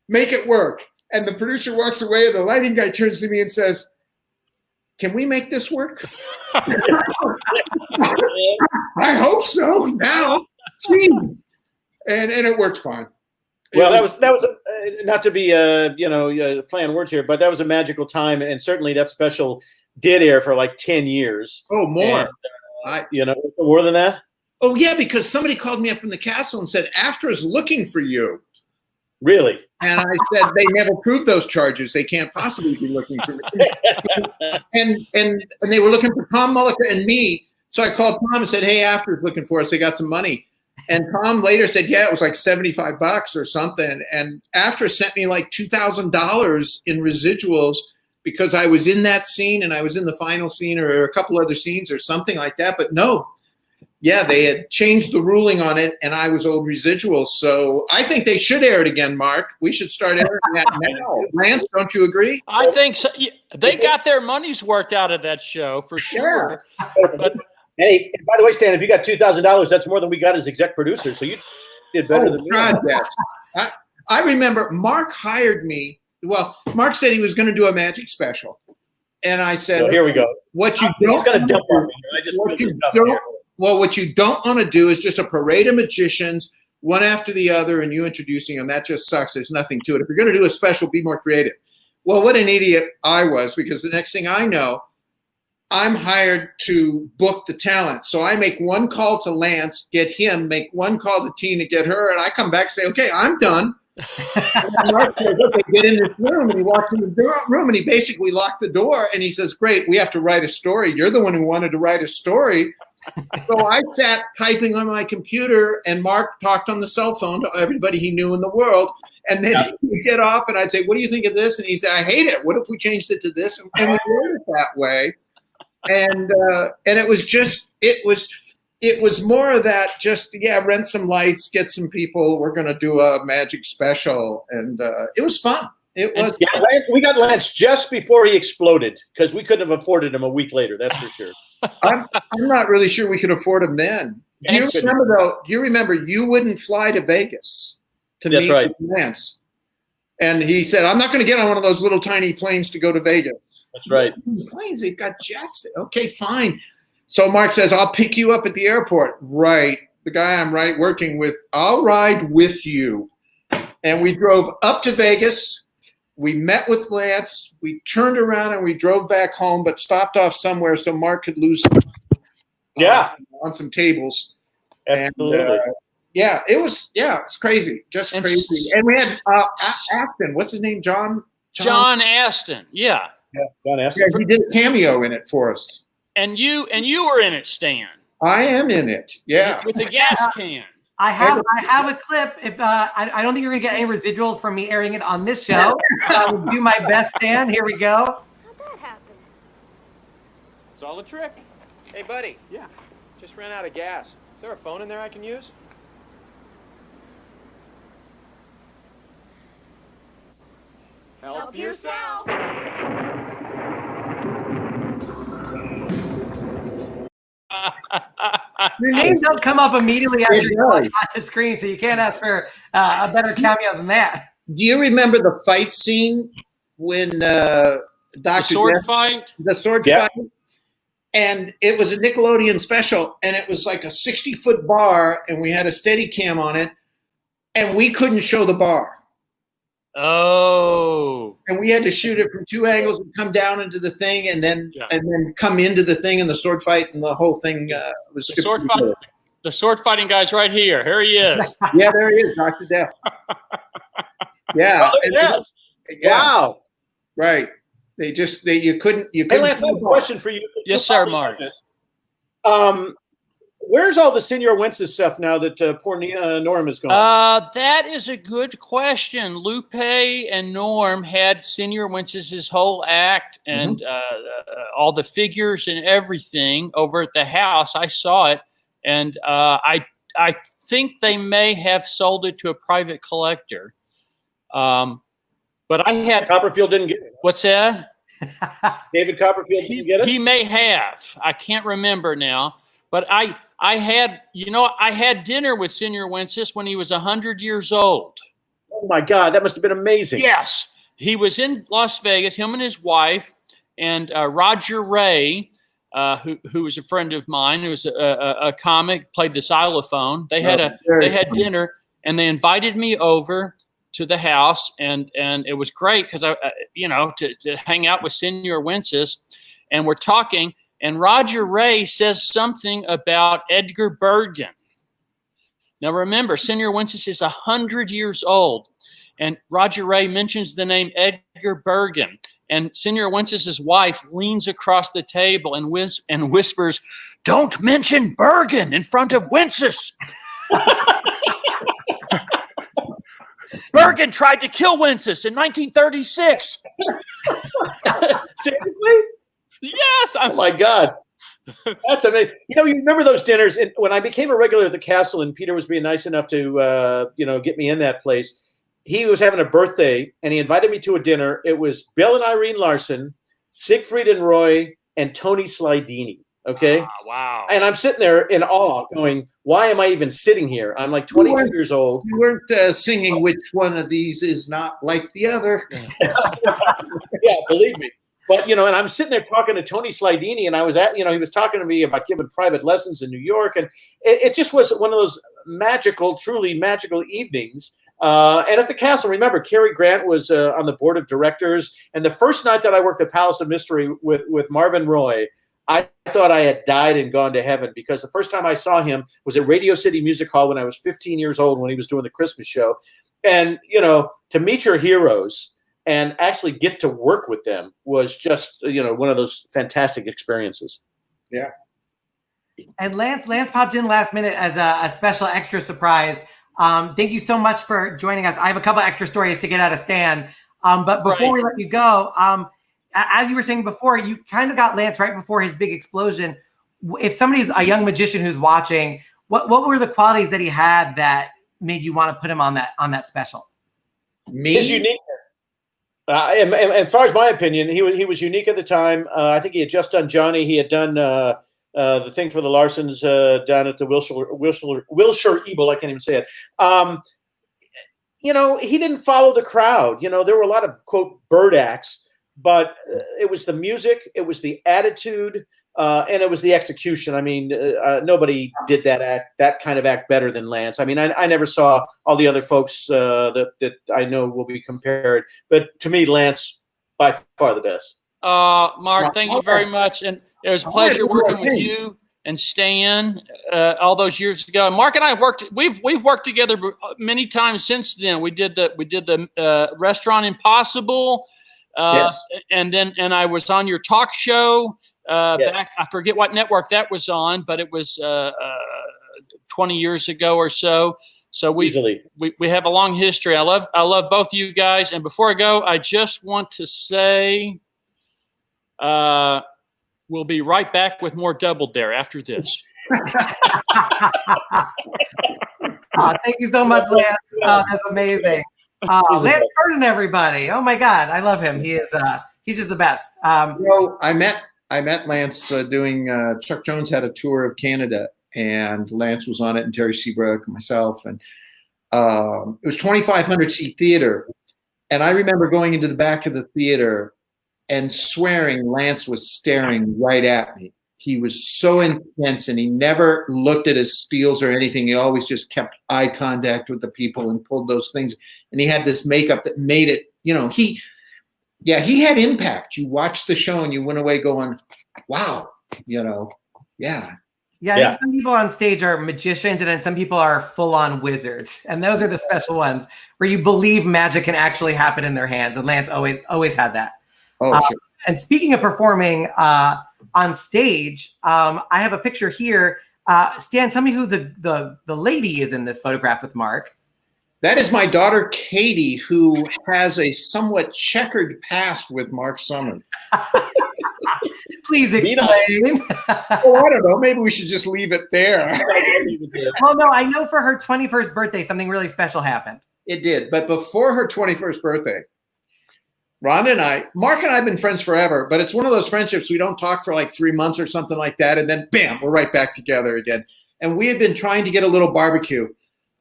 make it work. And the producer walks away, and the lighting guy turns to me and says, can we make this work? I hope so now. And it worked fine. Well, that was not to be playing words here, but that was a magical time, and certainly that special did air for like 10 years. Oh, more. And, more than that. Oh yeah, because somebody called me up from the castle and said AFTRA's looking for you. Really? And I said they never proved those charges. They can't possibly be looking for me. and they were looking for Tom Mullica and me. So I called Tom and said, hey, AFTRA's looking for us. They got some money. And Tom later said, yeah, it was like $75 or something. And AFTRA sent me like $2,000 in residuals because I was in that scene and I was in the final scene or a couple other scenes or something like that. But no, yeah, they had changed the ruling on it and I was owed residuals. So I think they should air it again, Mark. We should start airing that now. Lance, don't you agree? I think so. They got their money's worth out of that show for sure. But hey, by the way, Stan, if you got $2,000, that's more than we got as exec producer. So you did better than me. God, yes. I remember Mark hired me. Well, Mark said he was going to do a magic special. And I said, here we go. What you don't what you don't want to do is just a parade of magicians, one after the other, and you introducing them. That just sucks. There's nothing to it. If you're going to do a special, be more creative. Well, what an idiot I was, because the next thing I know, I'm hired to book the talent. So I make one call to Lance, get him, make one call to Tina, get her, and I come back and say, okay, I'm done. And Mark says, okay, get in this room. And he walks in the room and he basically locked the door and he says, great, we have to write a story. You're the one who wanted to write a story. So I sat typing on my computer and Mark talked on the cell phone to everybody he knew in the world. And then he'd get off and I'd say, what do you think of this? And he said, I hate it. What if we changed it to this? And we wrote it that way. And it was more of that, just, rent some lights, get some people. We're going to do a magic special. And it was fun. It was. Yeah, we got Lance just before he exploded because we couldn't have afforded him a week later. That's for sure. I'm not really sure we could afford him then. Do you remember you wouldn't fly to Vegas to meet with Lance? And he said, I'm not going to get on one of those little tiny planes to go to Vegas. That's right. Planes, they've got jets. Okay, fine. So Mark says, I'll pick you up at the airport. Right. The guy I'm working with, I'll ride with you. And we drove up to Vegas. we met with Lance. We turned around and we drove back home, but stopped off somewhere so Mark could lose on some tables. Absolutely. And, it's crazy, just crazy. And we had Aston. What's his name? John Aston. Yeah. Yeah, John Aston. Yeah, he did a cameo in it for us. And you were in it, Stan. I am in it. Yeah. With the gas can. I have a clip. If I don't think you're gonna get any residuals from me airing it on this show. I will do my best, Stan. Here we go. How'd that happen? It's all a trick. Hey, buddy. Yeah. Just ran out of gas. Is there a phone in there I can use? Help yourself. Your name does come up immediately after you're on the screen, so you can't ask for a better cameo than that. Do you remember the fight scene when Dr. The sword fight? The sword fight? And it was a Nickelodeon special, and it was like a 60-foot bar, and we had a steady cam on it, and we couldn't show the bar. Oh. And we had to shoot it from two angles and come down into the thing, and then come into the thing, and the sword fight, and the whole thing was the sword fight. The sword fighting guy's right here. Here he is. Yeah, there he is, Dr. Death. Yeah. Wow. Right. You couldn't. Hey, Lance, I have a question for you. Yes, sir, Mark. Where's all the Senior Wences stuff now that poor Norm is gone? That is a good question. Lupe and Norm had Senior Wences' whole act and all the figures and everything over at the house. I saw it, and I think they may have sold it to a private collector. But I had Copperfield didn't get it. What's that? David Copperfield didn't get it? He may have. I can't remember now. But I had dinner with Senior Wences when he was 100 yewas old. Oh my God, that must have been amazing. Yes. He was in Las Vegas, him and his wife, and Roger Ray, who was a friend of mine, who was a comic, played the xylophone. They had dinner, and they invited me over to the house, and it was great because to hang out with Senior Wences, and we're talking, and Roger Ray says something about Edgar Bergen. Now remember, Senior Wences is 100 years old, and Roger Ray mentions the name Edgar Bergen, and Senior Wences' wife leans across the table and whispers, "Don't mention Bergen in front of Wences." Bergen tried to kill Wences in 1936. Seriously? Yes. Oh my God. That's amazing. You remember those dinners? And when I became a regular at the castle and Peter was being nice enough to, get me in that place, he was having a birthday and he invited me to a dinner. It was Bill and Irene Larson, Siegfried and Roy, and Tony Slidini. Okay. Wow. And I'm sitting there in awe going, why am I even sitting here? I'm like 22 years old. You weren't singing which one of these is not like the other. Yeah, believe me. But, and I'm sitting there talking to Tony Slidini, and I was he was talking to me about giving private lessons in New York. And it just was one of those truly magical evenings. And at the castle, remember, Cary Grant was on the board of directors. And the first night that I worked at Palace of Mystery with Marvin Roy, I thought I had died and gone to heaven, because the first time I saw him was at Radio City Music Hall when I was 15 years old, when he was doing the Christmas show. And, to meet your heroes and actually get to work with them was just, one of those fantastic experiences. Yeah. And Lance popped in last minute as a special extra surprise. Thank you so much for joining us. I have a couple extra stories to get out of Stan. But before we let you go, as you were saying before, you kind of got Lance right before his big explosion. If somebody's a young magician who's watching, what were the qualities that he had that made you want to put him on that special? His uniqueness. And as far as my opinion, he was unique at the time. I think he had just done Johnny. He had done the thing for the Larsons down at the Wilshire Ebel. I can't even say it. He didn't follow the crowd. There were a lot of, quote, bird acts, but it was the music. It was the attitude. and it was the execution. I mean, nobody did that kind of act better than Lance. I mean, I never saw all the other folks that I know will be compared, but to me, Lance by far the best. Mark, thank you very much, and it was a pleasure working with you and Stan all those years ago. And Mark and I we've worked together many times since then. We did the Restaurant Impossible, Yes. and I was on your talk show. Yes. Back, I forget what network that was on, but it was 20 years ago or so. So we have a long history. I love both of you guys. And before I go, I just want to say, we'll be right back with more Double Dare after this. Thank you so much, Lance. That's amazing. Lance Burton, everybody. Oh my God, I love him. He is he's just the best. I met Lance doing Chuck Jones had a tour of Canada, and Lance was on it, and Terry Seabrook and myself, and it was 2,500 seat theater, and I remember going into the back of the theater and swearing Lance was staring right at me. He was so intense, and he never looked at his steels or anything. He always just kept eye contact with the people and pulled those things. And he had this makeup that made it, he had impact. You watched the show and you went away going, wow, yeah. Yeah, I think some people on stage are magicians, and then some people are full-on wizards. And those are the special ones where you believe magic can actually happen in their hands. And Lance always had that. Oh, sure. And speaking of performing on stage, I have a picture here. Stan, tell me who the lady is in this photograph with Mark. That is my daughter, Katie, who has a somewhat checkered past with Marc Summers. Please explain. Oh, I don't know. Maybe we should just leave it there. Well, no, I know for her 21st birthday, something really special happened. It did. But before her 21st birthday, Mark and I have been friends forever, but it's one of those friendships we don't talk for like 3 months or something like that, and then bam, we're right back together again. And we had been trying to get a little barbecue,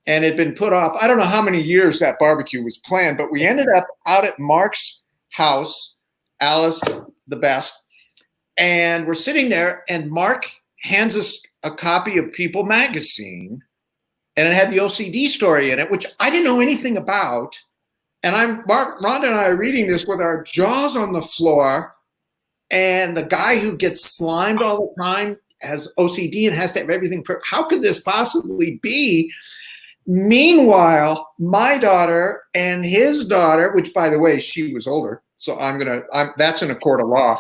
and it had been put off. I don't know how many years that barbecue was planned, but we ended up out at Mark's house, Alice, the best, and we're sitting there, and Mark hands us a copy of People magazine, and it had the OCD story in it, which I didn't know anything about. And Rhonda and I are reading this with our jaws on the floor, and the guy who gets slimed all the time has OCD and has to have everything. How could this possibly be? Meanwhile, my daughter and his daughter, which by the way, she was older, so that's in a court of law.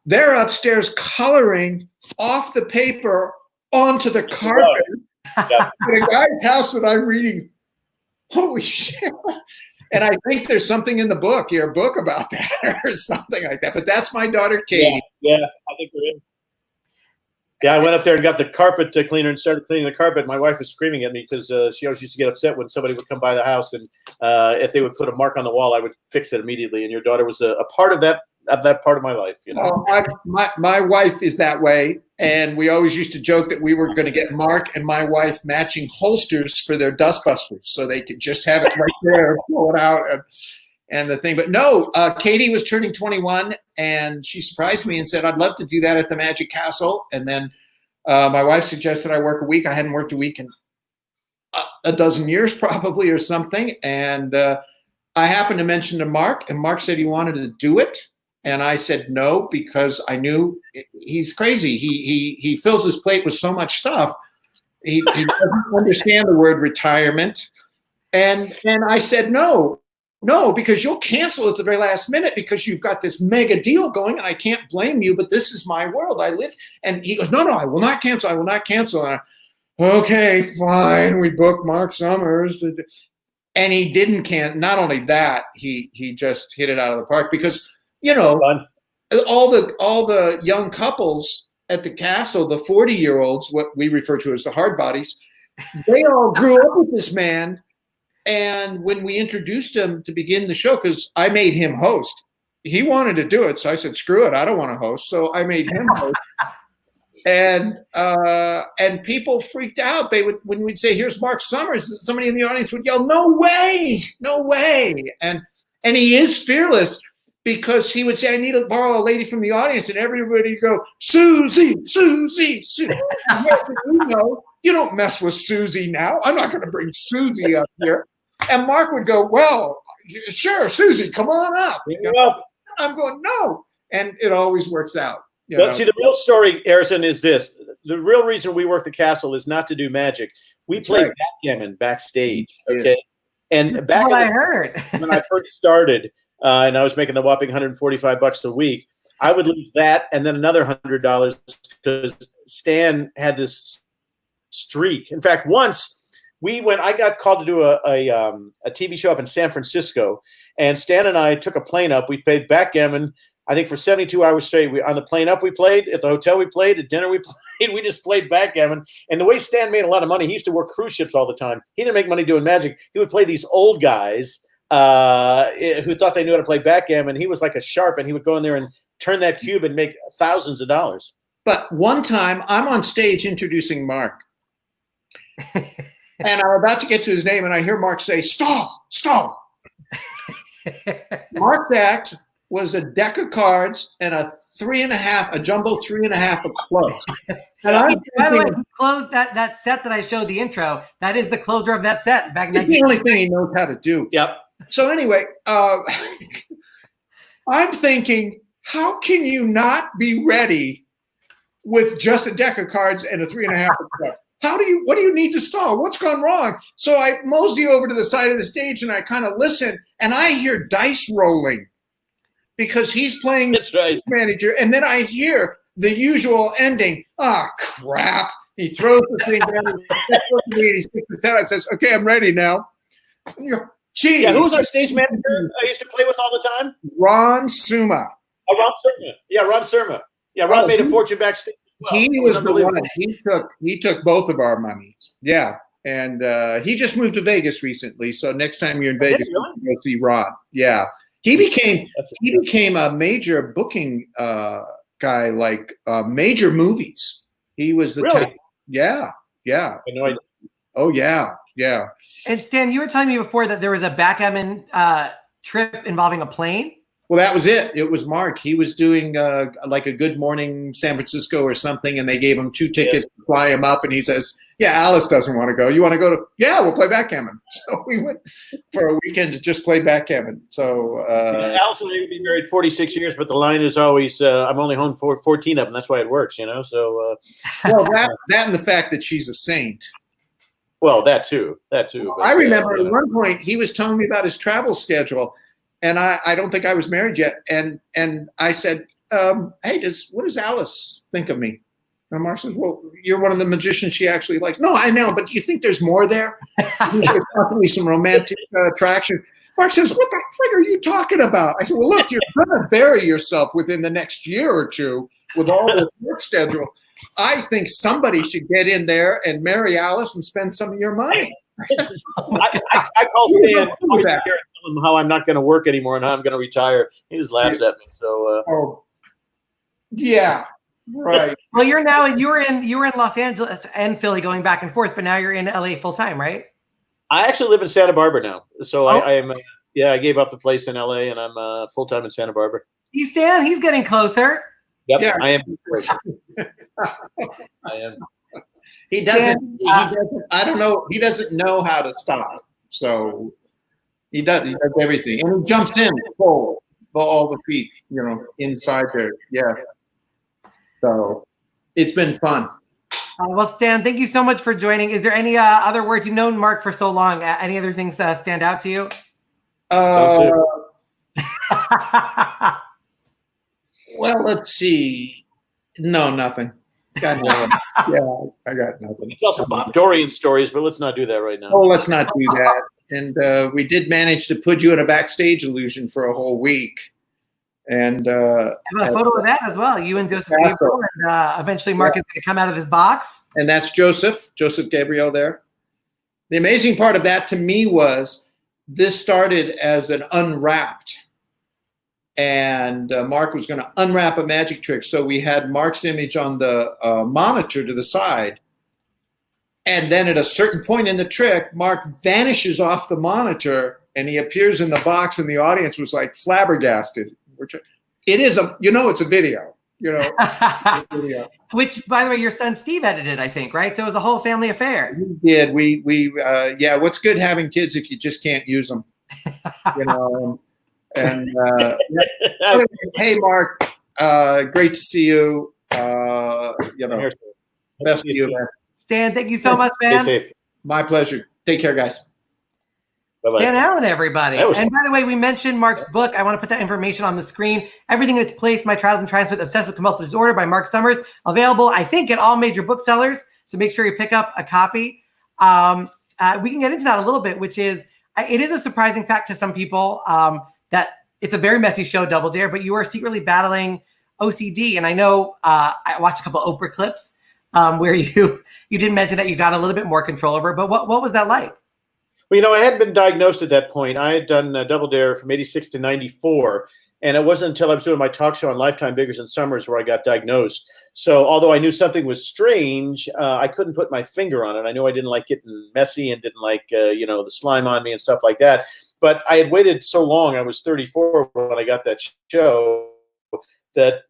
They're upstairs coloring off the paper onto the carpet at a guy's house that I'm reading. Holy shit. And I think there's something in the book, your book about that or something like that. But that's my daughter, Katie. Yeah, I think we're in. Yeah, I went up there and got the carpet cleaner and started cleaning the carpet. My wife was screaming at me because she always used to get upset when somebody would come by the house, and if they would put a mark on the wall, I would fix it immediately. And your daughter was a part of that part of my life. My wife is that way, and we always used to joke that we were going to get Mark and my wife matching holsters for their dustbusters, so they could just have it right there, pull it out, and the thing. But no, Katie was turning 21, and she surprised me and said, "I'd love to do that at the Magic Castle." And then my wife suggested I work a week. I hadn't worked a week in a dozen years, probably, or something. And I happened to mention to Mark, and Mark said he wanted to do it. And I said no, because I knew he's crazy. He fills his plate with so much stuff. He doesn't understand the word retirement. And I said no, because you'll cancel at the very last minute because you've got this mega deal going, and I can't blame you, but this is my world. I live. And he goes, no, I will not cancel. I will not cancel. And okay, fine. We booked Marc Summers. And he didn't cancel. Not only that, he just hit it out of the park because, all the young couples at the castle, the 40-year-olds, what we refer to as the hard bodies, they all grew up with this man. And when we introduced him to begin the show, because I made him host, he wanted to do it. So I said, screw it, I don't want to host. So I made him host. And people freaked out. They would, when we'd say, here's Marc Summers, somebody in the audience would yell, no way. And he is fearless, because he would say, I need to borrow a lady from the audience, and everybody would go, Susie, Susie, Susie. You don't mess with Susie now. I'm not going to bring Susie up here. And Mark would go, well, sure, Susie, come on up. I'm going, no. And it always works out. But see, the real story, Harrison, is this. The real reason we work the castle is not to do magic. We played backgammon backstage, okay? And back I heard. when I first started, and I was making the whopping $145 a week, I would lose that and then another $100 because Stan had this streak. In fact, once I got called to do a TV show up in San Francisco, and Stan and I took a plane up. We played backgammon, I think, for 72 hours straight. On the plane up, we played. At the hotel, we played. At dinner, we played. We just played backgammon. And the way Stan made a lot of money, he used to work cruise ships all the time. He didn't make money doing magic. He would play these old guys who thought they knew how to play backgammon. He was like a sharp, and he would go in there and turn that cube and make thousands of dollars. But one time, I'm on stage introducing Mark. And I'm about to get to his name, and I hear Mark say, stall, stall. Mark's act was a deck of cards and a jumbo 3.5 of clubs. And by the way, he closed that set that I showed the intro. That is the closer of that set back in it's the only thing he knows how to do. Yep. So anyway, I'm thinking, how can you not be ready with just a deck of cards and a 3.5 of clubs? What do you need to stall? What's gone wrong? So I mosey over to the side of the stage and I kind of listen, and I hear dice rolling because he's playing manager. And then I hear the usual ending. Ah, crap. He throws the thing down and he sticks his head out and says, okay, I'm ready now. Gee. Yeah, who was our stage manager I used to play with all the time? Ron Suma. Oh, Ron Surma. Yeah, Ron Surma. Yeah, Ron made a fortune backstage. Well, he was the one. He took both of our money. Yeah, and he just moved to Vegas recently. So next time you're in Vegas, go see Ron. Yeah, he became a major booking guy, like major movies. He was the yeah. I know. Oh yeah. And Stan, you were telling me before that there was a backgammon trip involving a plane. Well, that was it. It was Mark. He was doing like a Good Morning San Francisco or something, and they gave him 2 tickets to fly him up. And he says, yeah, Alice doesn't want to go. You want to go to? Yeah, we'll play backgammon. So we went for a weekend to just play backgammon. So Alice and I have been married 46 years, but the line is always, I'm only home for 14 of them. That's why it works, So well, that and the fact that she's a saint. Well, that too. But, I remember at one point he was telling me about his travel schedule. And I don't think I was married yet. And I said, hey, what does Alice think of me? And Mark says, well, you're one of the magicians she actually likes. No, I know, but do you think there's more there? There's possibly some romantic attraction. Mark says, what the frig are you talking about? I said, well, look, you're going to bury yourself within the next year or two with all this work schedule. I think somebody should get in there and marry Alice and spend some of your money. I call Stan and tell him how I'm not going to work anymore and how I'm going to retire. He just laughs at me. So, yeah, right. Well, you were in Los Angeles and Philly going back and forth, but now you're in LA full time, right? I actually live in Santa Barbara now. So I am. I gave up the place in LA and I'm full time in Santa Barbara. Stan, he's getting closer. Yep, yeah. I am. I am. He doesn't. I don't know. He doesn't know how to stop. So he does. He does everything, and he jumps in full all the feet. Inside there. Yeah. So it's been fun. Well, Stan, thank you so much for joining. Is there any other words? You've known Mark for so long. Any other things that stand out to you? Well, let's see. No, nothing. Got nothing. Yeah, I got nothing. Tell some Bob Dorian stories, but let's not do that right now. Oh, let's not do that. And we did manage to put you in a backstage illusion for a whole week. And I have a photo of that as well. You and Joseph Gabriel, and eventually Mark is going to come out of his box. And that's Joseph Gabriel there. The amazing part of that to me was this started as an unwrapped. And Mark was going to unwrap a magic trick. So we had Mark's image on the monitor to the side. And then at a certain point in the trick, Mark vanishes off the monitor and he appears in the box, and the audience was like flabbergasted. It is it's a video. Video. Which, by the way, your son Steve edited, I think, right? So it was a whole family affair. We did. What's good having kids if you just can't use them? And hey, Mark, great to see you. Best of you, man. Stan, thank you so much, man. Stay safe. My pleasure. Take care, guys. Bye-bye. Stan Allen, everybody. And by the way, we mentioned Mark's book. I want to put that information on the screen. Everything in its place, My Trials and Triumphs with Obsessive Compulsive Disorder by Marc Summers. Available, I think, at all major booksellers. So make sure you pick up a copy. We can get into that a little bit, which is, it is a surprising fact to some people that it's a very messy show, Double Dare, but you are secretly battling OCD. And I know I watched a couple of Oprah clips where you did mention that you got a little bit more control over it, but what was that like? Well, I hadn't been diagnosed at that point. I had done Double Dare from 86 to 94. And it wasn't until I was doing my talk show on Lifetime Biggers and Summers where I got diagnosed. So although I knew something was strange, I couldn't put my finger on it. I knew I didn't like getting messy and didn't like, the slime on me and stuff like that. But I had waited so long. I was 34 when I got that show that,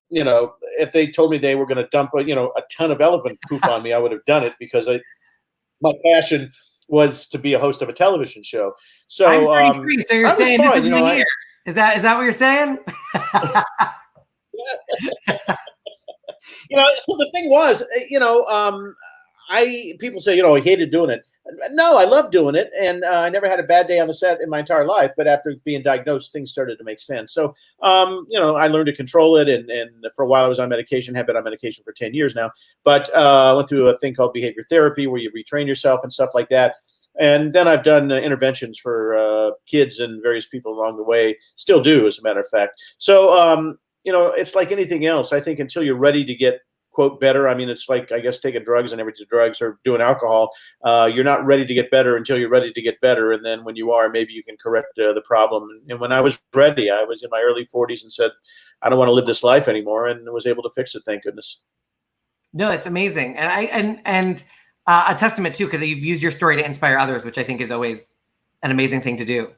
if they told me they were going to dump, a ton of elephant poop on me, I would have done it because my passion was to be a host of a television show. So, I'm 33, so you're saying this is my year. Is that what you're saying? So the thing was, people say, I hated doing it. No, I love doing it. And I never had a bad day on the set in my entire life. But after being diagnosed, things started to make sense. So, I learned to control it. And for a while I was on medication, have been on medication for 10 years now. But I went through a thing called behavior therapy where you retrain yourself and stuff like that. And then I've done interventions for kids and various people along the way. Still do, as a matter of fact. So, it's like anything else. I think until you're ready to get, quote, better. I mean, it's like, I guess, taking drugs and everything, drugs or doing alcohol. You're not ready to get better until you're ready to get better. And then when you are, maybe you can correct the problem. And when I was ready, I was in my early 40s and said, I don't want to live this life anymore, and was able to fix it. Thank goodness. No, it's amazing. And a testament too, because you've used your story to inspire others, which I think is always an amazing thing to do.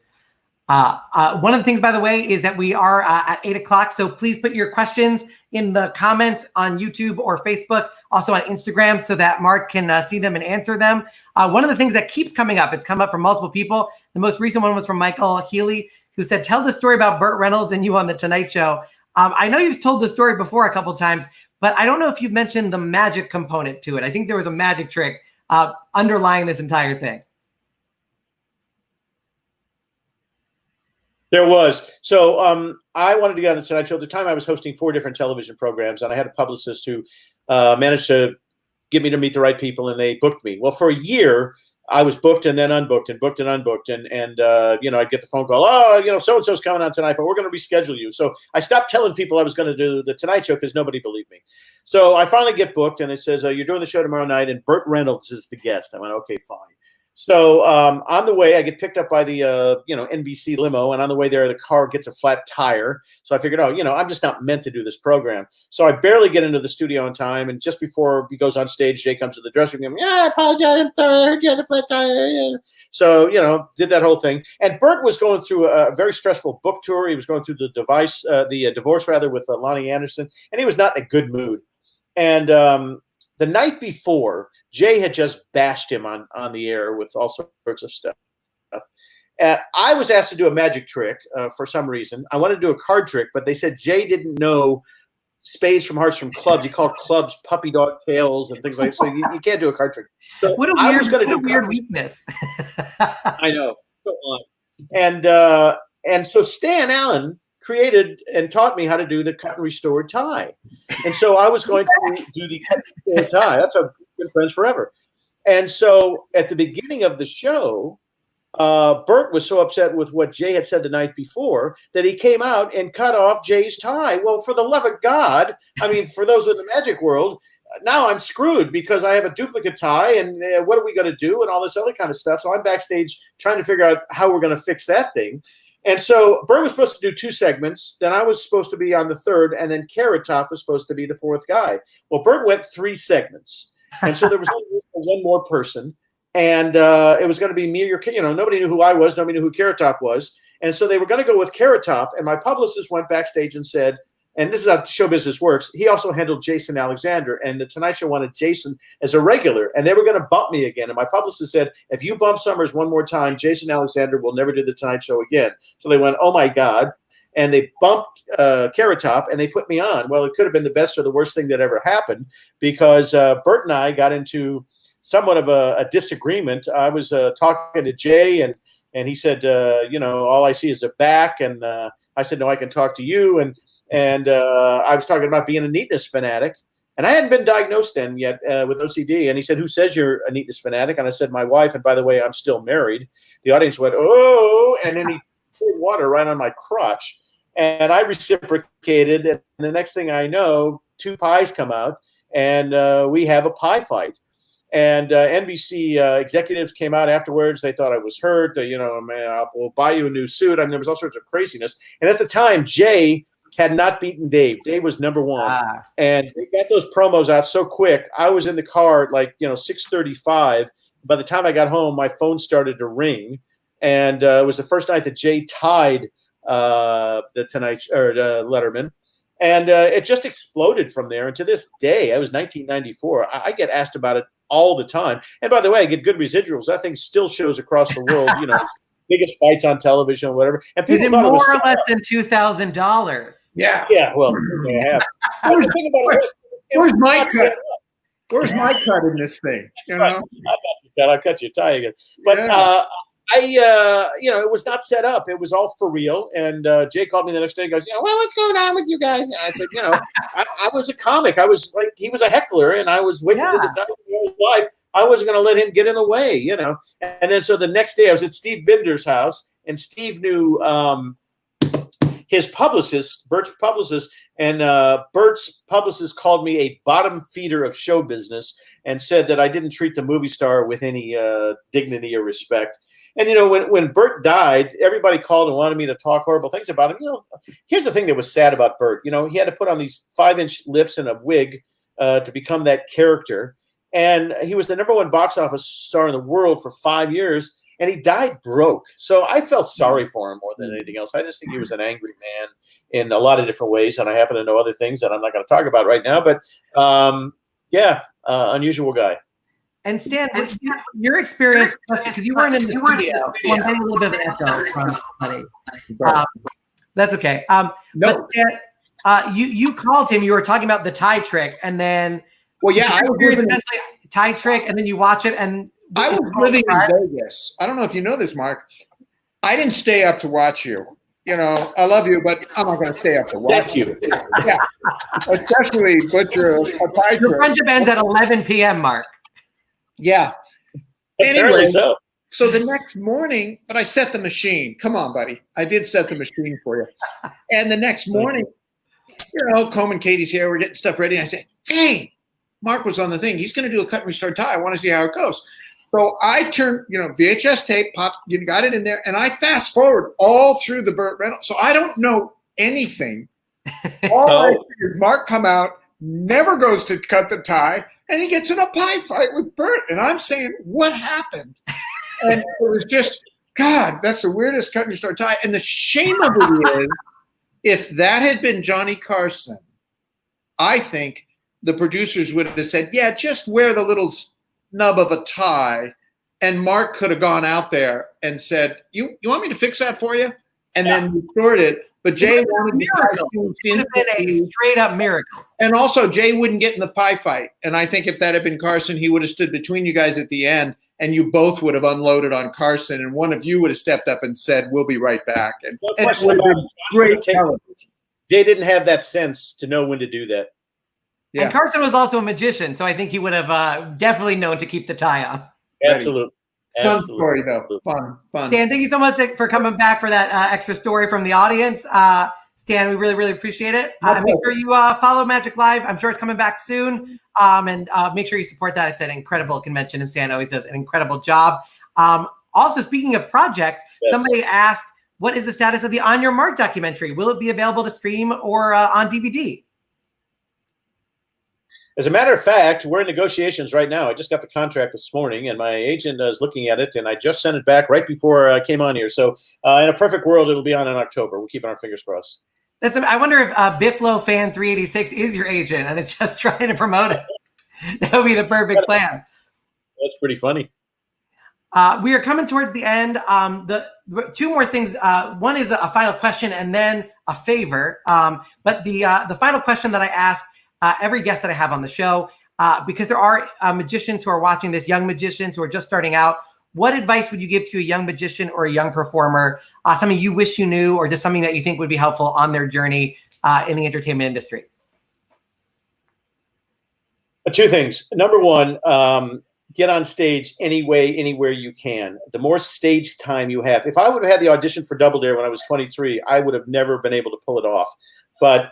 One of the things, by the way, is that we are at 8:00. So please put your questions in the comments on YouTube or Facebook, also on Instagram, so that Mark can see them and answer them. One of the things that keeps coming up, it's come up from multiple people. The most recent one was from Michael Healy, who said, tell the story about Burt Reynolds and you on The Tonight Show. I know you've told the story before a couple times, but I don't know if you've mentioned the magic component to it. I think there was a magic trick underlying this entire thing. There was. So I wanted to get on the Tonight Show. At the time, I was hosting 4 different television programs, and I had a publicist who managed to get me to meet the right people, and they booked me. Well, for a year, I was booked and then unbooked and booked and unbooked. And I'd get the phone call, so-and-so's coming on tonight, but we're going to reschedule you. So I stopped telling people I was going to do the Tonight Show because nobody believed me. So I finally get booked, and it says, you're doing the show tomorrow night, and Burt Reynolds is the guest. I went, okay, fine. So on the way, I get picked up by the NBC limo, and on the way there, the car gets a flat tire. So I figured, I'm just not meant to do this program. So I barely get into the studio on time, and just before he goes on stage, Jay comes to the dressing room. I apologize, I heard you had a flat tire. So did that whole thing. And Burt was going through a very stressful book tour. He was going through the divorce with Lonnie Anderson, and he was not in a good mood. And the night before, Jay had just bashed him on the air with all sorts of stuff. I was asked to do a magic trick for some reason. I wanted to do a card trick, but they said Jay didn't know spades from hearts from clubs. He called clubs puppy dog tails and things like that. So you can't do a card trick. So what a weird weakness. I know. So on. And so Stan Allen created and taught me how to do the cut and restore tie. And so I was going to do the cut and restore tie. That's how good friends forever. And so at the beginning of the show, Burt was so upset with what Jay had said the night before that he came out and cut off Jay's tie. Well, for the love of God, I mean, for those in the magic world, now I'm screwed because I have a duplicate tie, and what are we going to do, and all this other kind of stuff. So I'm backstage trying to figure out how we're going to fix that thing. And so Burt was supposed to do 2 segments. Then I was supposed to be on the 3rd, and then Carrot Top was supposed to be the 4th guy. Well, Burt went 3 segments. And so there was only one more person. And it was going to be me or, nobody knew who I was. Nobody knew who Carrot Top was. And so they were going to go with Carrot Top. And my publicist went backstage and said, and this is how show business works, he also handled Jason Alexander. And the Tonight Show wanted Jason as a regular. And they were going to bump me again. And my publicist said, if you bump Summers one more time, Jason Alexander will never do the Tonight Show again. So they went, oh, my God. And they bumped Carrot Top, and they put me on. Well, it could have been the best or the worst thing that ever happened, because Bert and I got into somewhat of a disagreement. I was talking to Jay, and he said, all I see is a back. And I said, no, I can talk to you. And I was talking about being a neatness fanatic. And I hadn't been diagnosed then yet with OCD. And he said, who says you're a neatness fanatic? And I said, my wife. And by the way, I'm still married. The audience went, oh, and then he poured water right on my crotch. And I reciprocated. And the next thing I know, 2 pies come out, and we have a pie fight. And NBC executives came out afterwards. They thought I was hurt. Man, we'll buy you a new suit. I mean, there was all sorts of craziness. And at the time, Jay had not beaten Dave. Dave was number 1. And they got those promos out so quick. I was in the car at 6:35. By the time I got home, my phone started to ring. And it was the first night that Jay tied the Tonight or Letterman. And it just exploded from there. And to this day, it was 1994. I get asked about it all the time. And by the way, I get good residuals. That thing still shows across the world, biggest fights on television or whatever. And people is it more or less than $2,000? Yeah. Yeah, well, they have. Where's my cut? Where's my cut in this thing? I'll cut your tie again. But it was not set up. It was all for real. And Jay called me the next day and goes, well, what's going on with you guys? And I said, I was a comic. I was he was a heckler, and I was waiting for this time in his life. I wasn't going to let him get in the way, And then so the next day I was at Steve Binder's house, and Steve knew his publicist, Bert's publicist, and Bert's publicist called me a bottom feeder of show business and said that I didn't treat the movie star with any dignity or respect. And, when Bert died, everybody called and wanted me to talk horrible things about him. Here's the thing that was sad about Bert. He had to put on these 5-inch lifts and a wig to become that character. And he was the number 1 box office star in the world for 5 years, and he died broke. So I felt sorry for him more than anything else. I just think he was an angry man in a lot of different ways, and I happen to know other things that I'm not going to talk about right now. But, unusual guy. And Stan, your experience, because you weren't in the studio, I'm getting a little bit of an echo from somebody. That's okay. No. But Stan, you called him. You were talking about the tie trick, and then I was essentially tie trick, and then you watch it. And I was living in Vegas. I don't know if you know this, Mark. I didn't stay up to watch you. I love you, but I'm not going to stay up to watch Thank you. Yeah, especially butcher a tie trick. Your friendship ends at 11 p.m., Mark. Yeah. Anyway, so the next morning, but I set the machine. Come on, buddy. I did set the machine for you. And the next morning, Combe and Katie's here. We're getting stuff ready. And I say, hey, Mark was on the thing. He's going to do a cut and restart tie. I want to see how it goes. So I turned, VHS tape, pop, you got it in there, and I fast forward all through the Burt Reynolds. So I don't know anything. All I see is Mark come out, never goes to cut the tie, and he gets in a pie fight with Bert. And I'm saying, what happened? And it was just, God, that's the weirdest cut and restart tie. And the shame of it is, if that had been Johnny Carson, I think the producers would have said, yeah, just wear the little nub of a tie. And Mark could have gone out there and said, you want me to fix that for you? And then restored it. But Jay wanted it would have been a straight up miracle. And also, Jay wouldn't get in the pie fight. And I think if that had been Carson, he would have stood between you guys at the end, and you both would have unloaded on Carson, and one of you would have stepped up and said, we'll be right back. And it would have been great television. Jay didn't have that sense to know when to do that. Yeah. And Carson was also a magician, so I think he would have definitely known to keep the tie on. Absolutely. Fun story, though. Fun. Stan, thank you so much for coming back for that extra story from the audience. Stan, we really, really appreciate it. Make sure you follow Magic Live. I'm sure it's coming back soon. And make sure you support that. It's an incredible convention, and Stan always does an incredible job. Also, speaking of projects, somebody asked, what is the status of the On Your Mark documentary? Will it be available to stream or on DVD? As a matter of fact, we're in negotiations right now. I just got the contract this morning, and my agent is looking at it, and I just sent it back right before I came on here. So in a perfect world, it'll be on in October. We're keeping our fingers crossed. I wonder if Bifflo Fan 386 is your agent and it's just trying to promote it. That would be the perfect plan. That's pretty funny. We are coming towards the end. The two more things. One is a final question and then a favor. But the final question that I ask every guest that I have on the show, because there are magicians who are watching this, young magicians who are just starting out. What advice would you give to a young magician or a young performer? Something you wish you knew, or just something that you think would be helpful on their journey in the entertainment industry? Two things. Number one, get on stage anywhere you can. The more stage time you have. If I would have had the audition for Double Dare when I was 23, I would have never been able to pull it off. But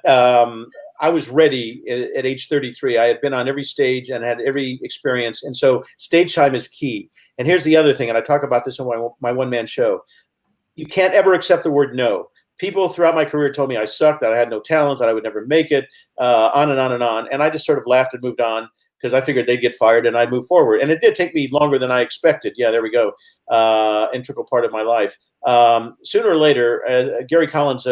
I was ready at age 33. I had been on every stage and had every experience. And so stage time is key. And here's the other thing, and I talk about this on my one-man show. You can't ever accept the word no. People throughout my career told me I sucked, that I had no talent, that I would never make it, on and on and on. And I just sort of laughed and moved on because I figured they'd get fired and I'd move forward. And it did take me longer than I expected. Yeah, there we go. Integral part of my life. Sooner or later, Gary Collins,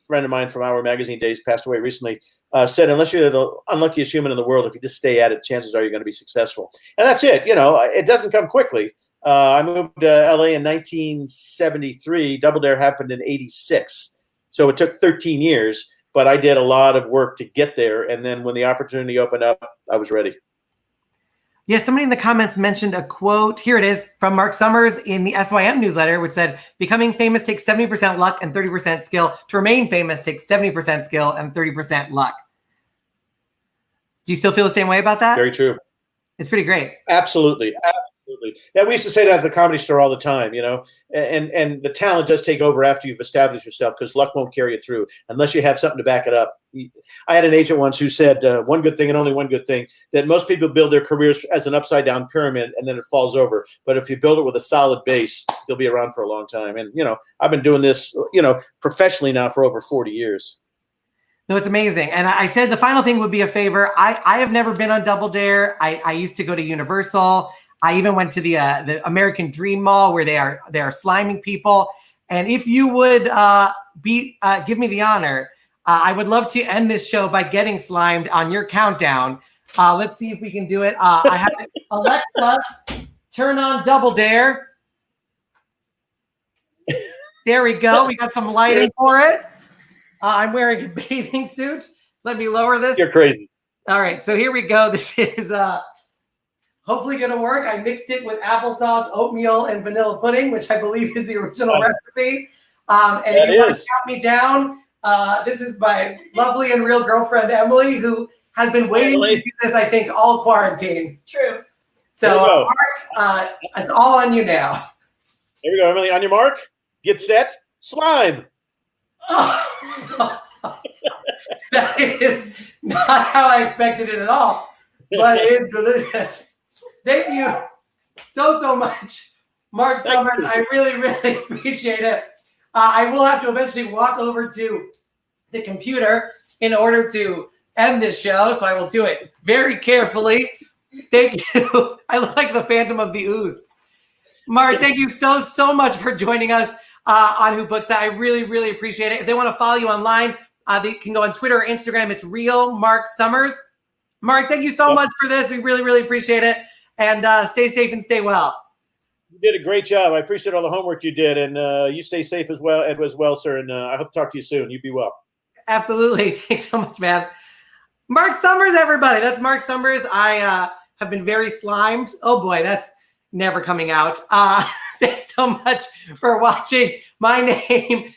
friend of mine from our magazine days, passed away recently, said, unless you're the unluckiest human in the world, if you just stay at it, chances are you're going to be successful. And that's it. You know, it doesn't come quickly. I moved to LA in 1973. Double Dare happened in 86. So it took 13 years, but I did a lot of work to get there. And then when the opportunity opened up, I was ready. Yeah, somebody in the comments mentioned a quote. Here it is from Marc Summers in the SYM newsletter, which said, becoming famous takes 70% luck and 30% skill. To remain famous takes 70% skill and 30% luck. Do you still feel the same way about that? Very true. It's pretty great. Absolutely. Absolutely. Yeah, we used to say that at the Comedy Store all the time, you know, and the talent does take over after you've established yourself because luck won't carry you through unless you have something to back it up. I had an agent once who said one good thing and only one good thing, that most people build their careers as an upside down pyramid and then it falls over. But if you build it with a solid base, you'll be around for a long time. And, you know, I've been doing this, you know, professionally now for over 40 years. No, it's amazing. And I said the final thing would be a favor. I have never been on Double Dare. I used to go to Universal. I even went to the American Dream Mall where they are sliming people. And if you would give me the honor, I would love to end this show by getting slimed on your countdown. Let's see if we can do it. I have Alexa, turn on Double Dare. There we go. We got some lighting for it. I'm wearing a bathing suit. Let me lower this. You're crazy. All right, so here we go. This is hopefully going to work. I mixed it with applesauce, oatmeal, and vanilla pudding, which I believe is the original recipe. And if you want to count me down, this is my lovely and real girlfriend, Emily, who has been waiting to do this, I think, all quarantine. True. So, Mark, it's all on you now. Here we go, Emily. On your mark, get set, slime. Oh. That is not how I expected it at all, but it's delicious. Thank you so much, Marc Summers. I really appreciate it. I will have to eventually walk over to the computer in order to end this show, so I will do it very carefully. Thank you. I look like the Phantom of the Ooze. Mark, thank you so much for joining us on Who Books That. I really appreciate it. If they want to follow you online, they can go on Twitter or Instagram. It's real Marc Summers. Mark, thank you so much for this. We really appreciate it. And stay safe and stay well. You did a great job. I appreciate all the homework you did, and you stay safe as well, sir. And I hope to talk to you soon. You be well. Absolutely. Thanks so much, man. Marc Summers, everybody. That's Marc Summers. I have been very slimed. Oh boy, that's never coming out. Thanks so much for watching. My name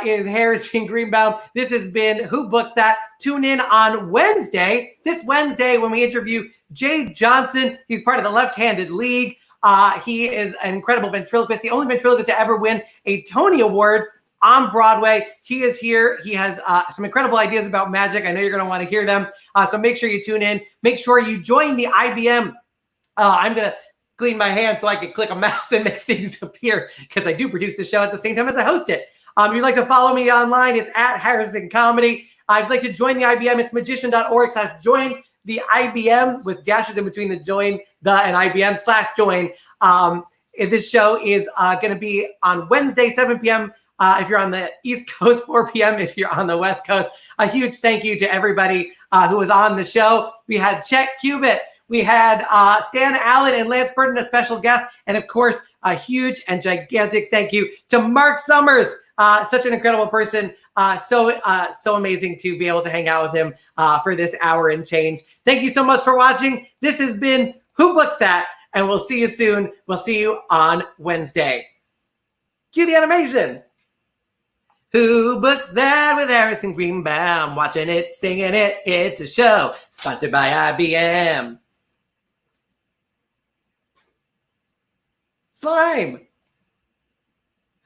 is Harrison Greenbaum. This has been Who Books That. Tune in on this Wednesday, when we interview Jay Johnson. He's part of the Left-Handed League. He is an incredible ventriloquist, the only ventriloquist to ever win a Tony Award on Broadway. He is here. He has some incredible ideas about magic. I know you're going to want to hear them. So make sure you tune in. Make sure you join the IBM. I'm going to clean my hands so I can click a mouse and make things appear, because I do produce the show at the same time as I host it. If you'd like to follow me online, it's at Harrison Comedy. If you'd like to join the IBM, it's magician.org/join the IBM with dashes in between the join, the, and IBM/join. This show is going to be on Wednesday, 7 p.m. If you're on the East Coast, 4 p.m. if you're on the West Coast. A huge thank you to everybody who was on the show. We had Chet Kubit. We had Stan Allen and Lance Burton, a special guest. And of course, a huge and gigantic thank you to Marc Summers, such an incredible person. So amazing to be able to hang out with him for this hour and change. Thank you so much for watching. This has been Who Books That? And we'll see you soon. We'll see you on Wednesday. Cue the animation. Who Books That with Harrison Greenbaum? Watching it, singing it. It's a show sponsored by IBM. Slime.